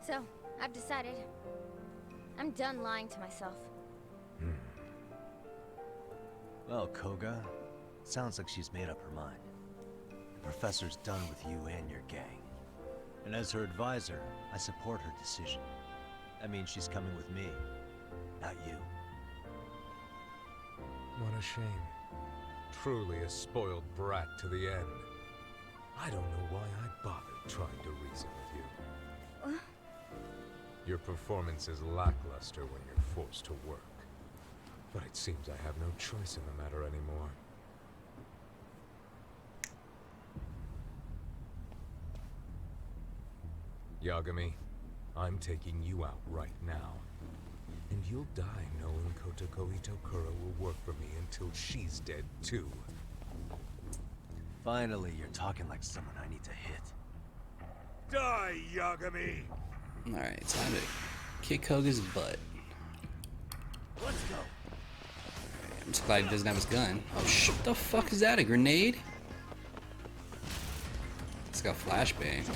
So, I've decided. I'm done lying to myself. Well, Koga, sounds like she's made up her mind. The professor's done with you and your gang. And as her advisor, I support her decision. That means she's coming with me, not you. What a shame. Truly a spoiled brat to the end. I don't know why I bothered trying to reason with you. Your performance is lackluster when you're forced to work. But it seems I have no choice in the matter anymore. Yagami, I'm taking you out right now. And you'll die knowing Kotoko Itokura will work for me until she's dead too. Finally, you're talking like someone I need to hit. Die, Yagami! Alright, time to kick Koga's butt. Let's go. I'm just glad he doesn't have his gun. Oh, what the fuck is that? A grenade? It's got flashbang.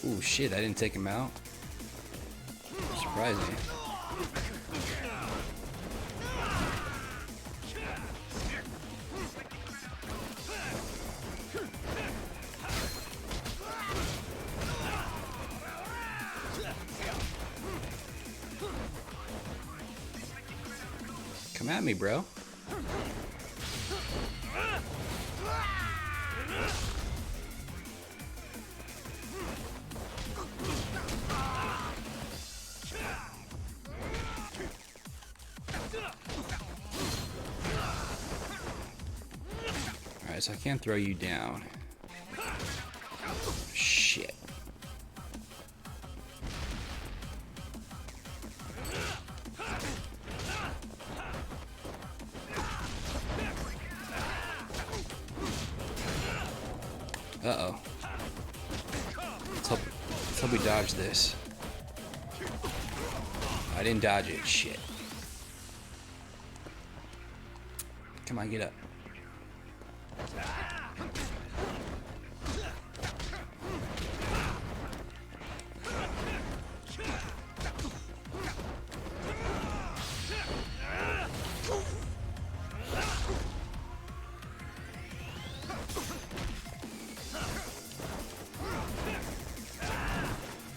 Ooh, shit, I didn't take him out. Surprising. Come at me, bro. Alright, so I can't throw you down. Shit. Uh-oh. Let's hope we dodge this. I didn't dodge it. Shit. Come on, get up.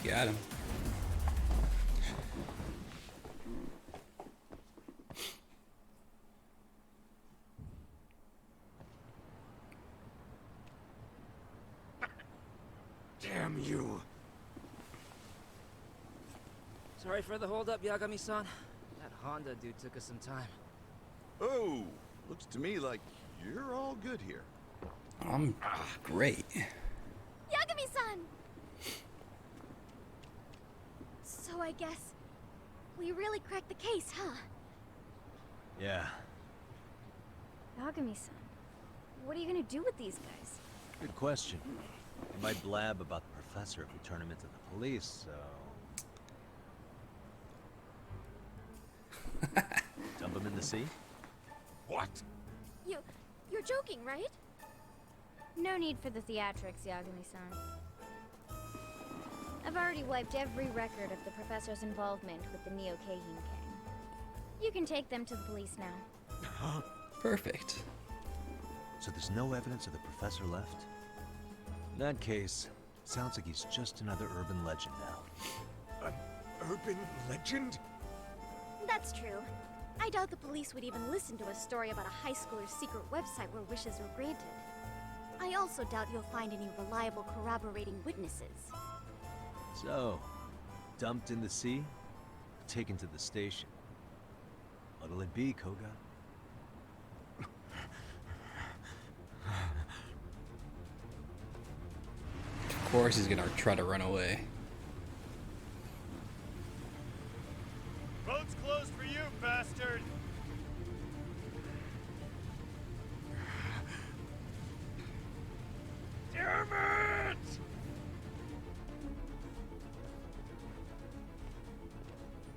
Got him. Damn you. Sorry for the holdup, Yagami-san. That Honda dude took us some time. Oh, looks to me like you're all good here. I'm great. Yagami-san! So I guess we really cracked the case, huh? Yeah. Yagami-san, what are you gonna do with these guys? Good question. They might blab about the professor if we turn him into the police, so... Dump him in the sea? What? You're joking, right? No need for the theatrics, Yagami-san. I've already wiped every record of the professor's involvement with the Neo-Kahine gang. You can take them to the police now. Perfect. So there's no evidence of the professor left? In that case, sounds like he's just another urban legend now. An urban legend? That's true. I doubt the police would even listen to a story about a high schooler's secret website where wishes were granted. I also doubt you'll find any reliable corroborating witnesses. So, dumped in the sea, taken to the station. What'll it be, Koga? Of course he's gonna try to run away. Road's closed for you, bastard! Damn it!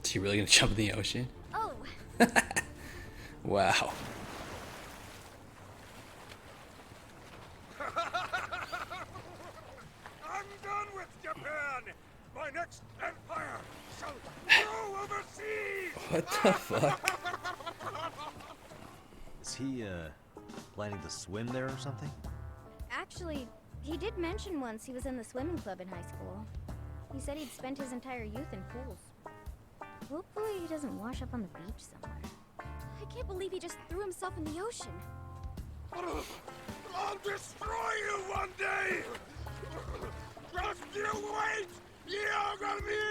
Is he really gonna jump in the ocean? Oh. Wow. I'm done with Japan! My next empire shall grow overseas! What the fuck? Is he, planning to swim there or something? Actually, he did mention once he was in the swimming club in high school. He said he'd spent his entire youth in pools. Hopefully he doesn't wash up on the beach somewhere. I can't believe he just threw himself in the ocean. I'll destroy you one day! Just you wait! Yagami!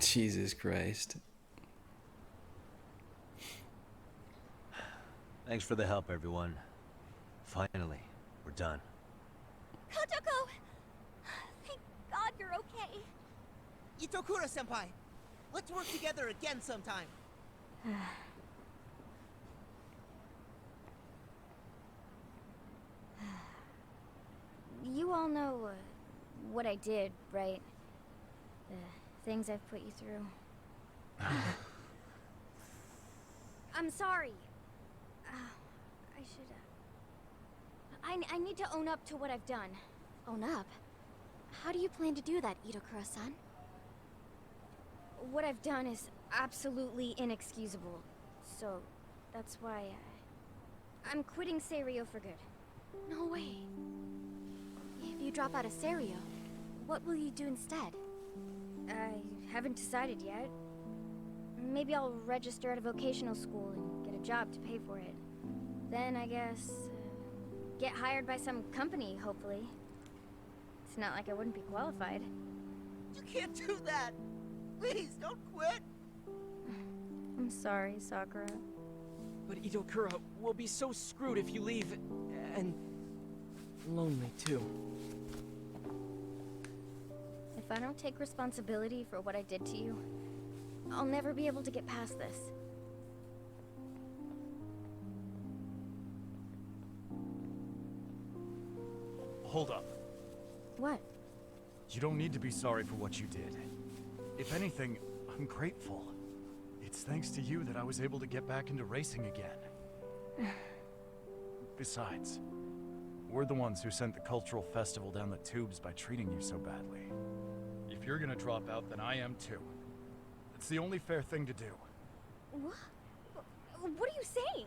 Jesus Christ. Thanks for the help, everyone. Finally, we're done. Kotoko! Thank God you're okay. Itokura-senpai, let's work together again sometime. You all know what I did, right? The things I've put you through. I'm sorry. I should. I need to own up to what I've done. Own up? How do you plan to do that, Itokura-san? What I've done is absolutely inexcusable. So, that's why I'm quitting Seiryo for good. No way. If you drop out of Seiryo, what will you do instead? I haven't decided yet. Maybe I'll register at a vocational school and get a job to pay for it. Then I guess get hired by some company, hopefully. It's not like I wouldn't be qualified. You can't do that! Please, don't quit! I'm sorry, Sakura. But Itokura, we'll be so screwed if you leave, and lonely too. If I don't take responsibility for what I did to you, I'll never be able to get past this. Hold up. What? You don't need to be sorry for what you did. If anything, I'm grateful. It's thanks to you that I was able to get back into racing again. Besides, we're the ones who sent the cultural festival down the tubes by treating you so badly. If you're gonna drop out, then I am too. It's the only fair thing to do. What? What are you saying?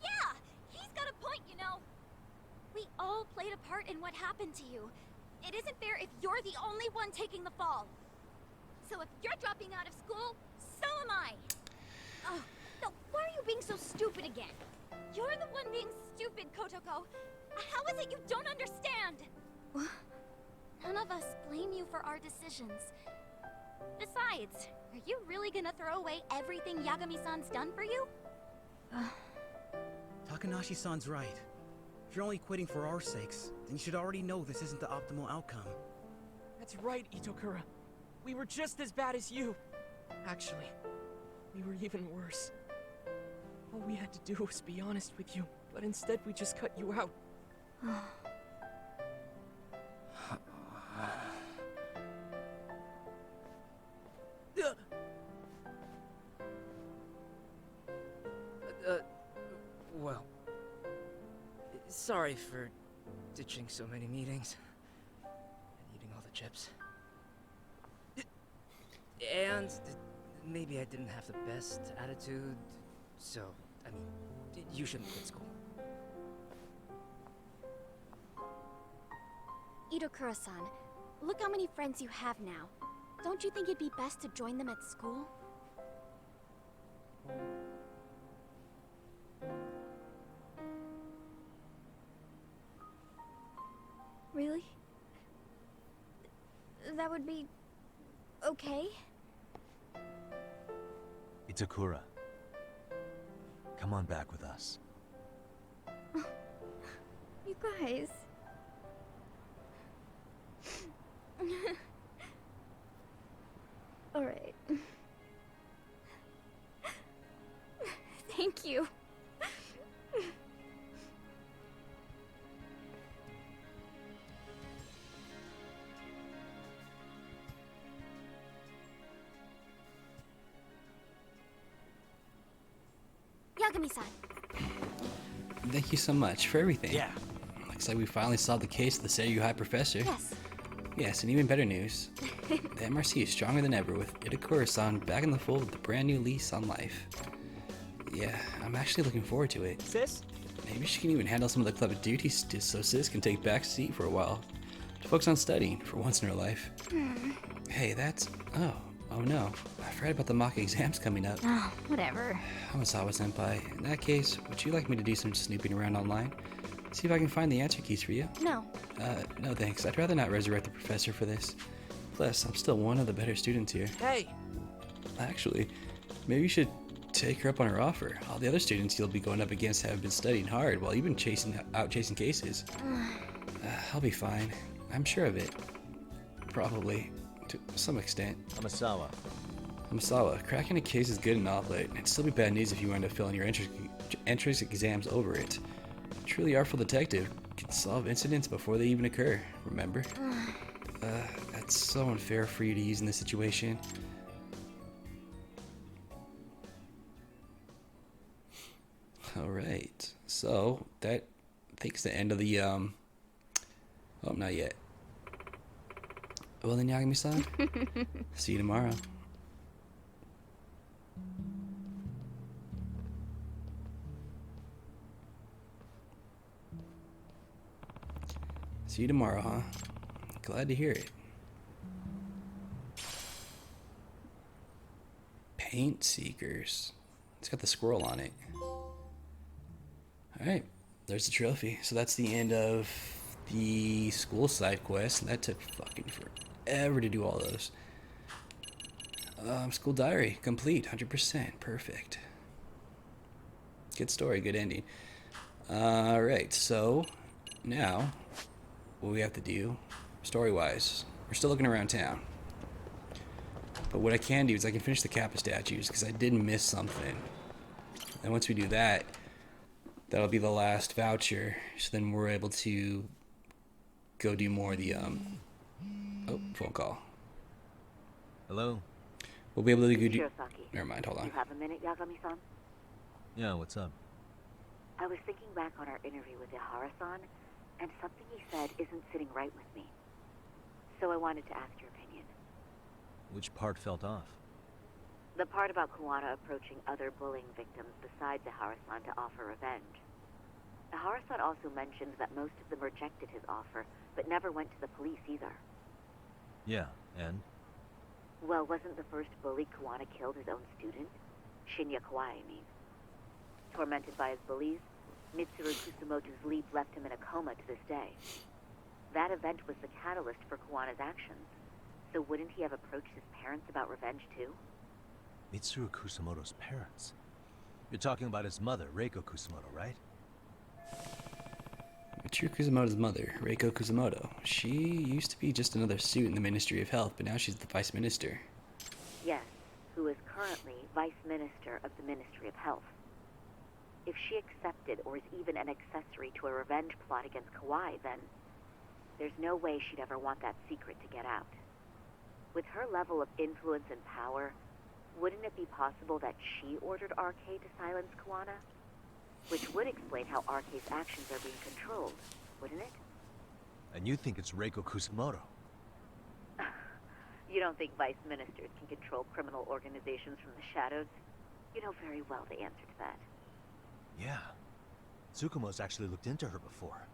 Yeah! He's got a point, you know. We all played a part in what happened to you. It isn't fair if you're the only one taking the fall. So if you're dropping out of school, so am I. Oh, no, why are you being so stupid again? You're the one being stupid, Kotoko. How is it you don't understand? None of us blame you for our decisions. Besides, are you really gonna throw away everything Yagami-san's done for you? Takanashi-san's right. If you're only quitting for our sakes, then you should already know this isn't the optimal outcome. That's right, Itokura. We were just as bad as you. Actually, we were even worse. All we had to do was be honest with you, but instead we just cut you out. Well, sorry for ditching so many meetings and eating all the chips. And maybe I didn't have the best attitude, so, I mean, you shouldn't quit school. Itokura-san, look how many friends you have now. Don't you think it'd be best to join them at school? Really? That would be... okay? Itakura, come on back with us. You guys... Alright. Thank you. Yagami-san. Thank you so much for everything. Yeah. Looks like we finally solved the case of the Seiryu High Professor. Yes. Yes, and even better news. The MRC is stronger than ever with Itakura-san back in the fold with a brand new lease on life. Yeah, I'm actually looking forward to it. Sis? Maybe she can even handle some of the club duties just so Sis can take back seat for a while. To focus on studying for once in her life. Hey, that's... Oh no. I forgot about the mock exams coming up. Oh, whatever. Hamasawa-senpai, in that case, would you like me to do some snooping around online? See if I can find the answer keys for you? No. No thanks. I'd rather not resurrect the professor for this. Plus, I'm still one of the better students here. Hey! Actually, maybe you should take her up on her offer. All the other students you'll be going up against have been studying hard while you've been chasing cases. I'll be fine. I'm sure of it. Probably. To some extent. Hamasawa, cracking a case is good and all, but it'd still be bad news if you end up failing your entrance exams over it. A truly artful detective can solve incidents before they even occur, remember? That's so unfair for you to use in this situation. Alright, so that takes the end of the, oh, not yet. Well then, Yagami-san, see you tomorrow. See you tomorrow, huh? Glad to hear it. Paint Seekers. It's got the squirrel on it. Alright, there's the trophy. So that's the end of the school side quest. That took fucking forever to do all those. School diary, complete, 100%, perfect. Good story, good ending. Alright, so now what we have to do, story-wise, we're still looking around town. But what I can do is I can finish the Kappa statues, because I did miss something. And once we do that, that'll be the last voucher, so then we're able to go do more of the, oh, phone call. Hello? We'll be able to go do... Shirosaki, Never mind, hold on. You have a minute, Yagami-san? Yeah, what's up? I was thinking back on our interview with Ihara-san, and something he said isn't sitting right with me. So I wanted to ask your opinion. Which part felt off? The part about Kuwana approaching other bullying victims besides Ihara-san to offer revenge. Ihara-san also mentioned that most of them rejected his offer, but never went to the police either. Yeah, and? Well, wasn't the first bully Kuwana killed his own student? Shinya Kawai, I mean. Tormented by his bullies, Mitsuru Kusumoto's leap left him in a coma to this day. That event was the catalyst for Kuwana's actions, so wouldn't he have approached his parents about revenge too? Mitsuru Kusumoto's parents? You're talking about his mother, Reiko Kusumoto, right? Mitsuru Kusumoto's mother, Reiko Kusumoto. She used to be just another suit in the Ministry of Health, but now she's the Vice Minister. Yes, who is currently Vice Minister of the Ministry of Health. If she accepted or is even an accessory to a revenge plot against Kawai, then there's no way she'd ever want that secret to get out. With her level of influence and power, wouldn't it be possible that she ordered RK to silence Kuwana? Which would explain how RK's actions are being You don't think vice ministers can control criminal organizations from the shadows? You know very well the answer to that. Yeah. Tsukumo's actually looked into her before.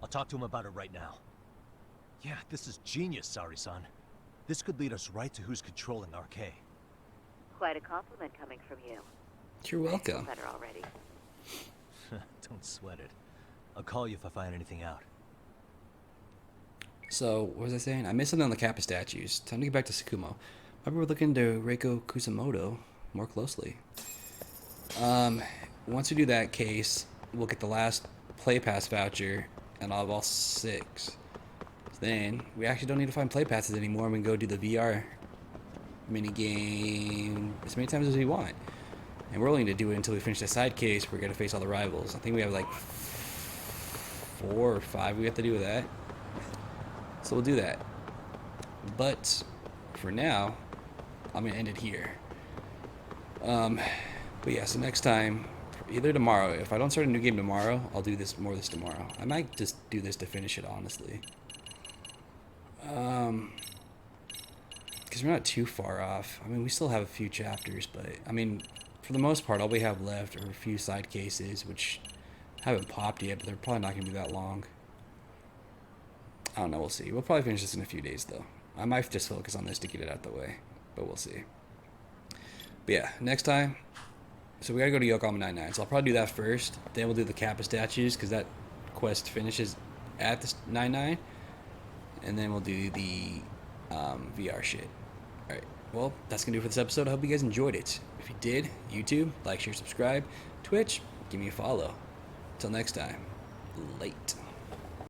I'll talk to him about it right now. Yeah, this is genius, Sari-san. This could lead us right to who's controlling Arcade. Quite a compliment coming from you. You're welcome. I feel better already. Don't sweat it. I'll call you if I find anything out. So, what was I saying? I missed something on the Kappa statues. Time to get back to Tsukumo. Maybe we're looking into Reiko Kusamoto more closely. Once we do that case, we'll get the last play pass voucher, and I'll have all 6. Then we actually don't need to find play passes anymore. We can go do the VR mini game as many times as we want. And we're only going to do it until we finish the side case. We're going to face all the rivals. I think we have like 4 or 5 we have to do with that. So we'll do that. But for now, I'm going to end it here. But yeah, so next time, either tomorrow, if I don't start a new game tomorrow, I'll do this tomorrow. I might just do this to finish it, honestly. Because we're not too far off. I mean, we still have a few chapters, but I mean, for the most part, all we have left are a few side cases, which haven't popped yet, but they're probably not going to be that long. I don't know, we'll see. We'll probably finish this in a few days, though. I might just focus on this to get it out the way, but we'll see. But yeah, next time, so we gotta go to Yokohama 99, so I'll probably do that first, then we'll do the Kappa statues, because that quest finishes at the 99, and then we'll do the VR shit. Alright, well, that's gonna do it for this episode. I hope you guys enjoyed it. If you did, YouTube, like, share, subscribe. Twitch, give me a follow. Until next time, late.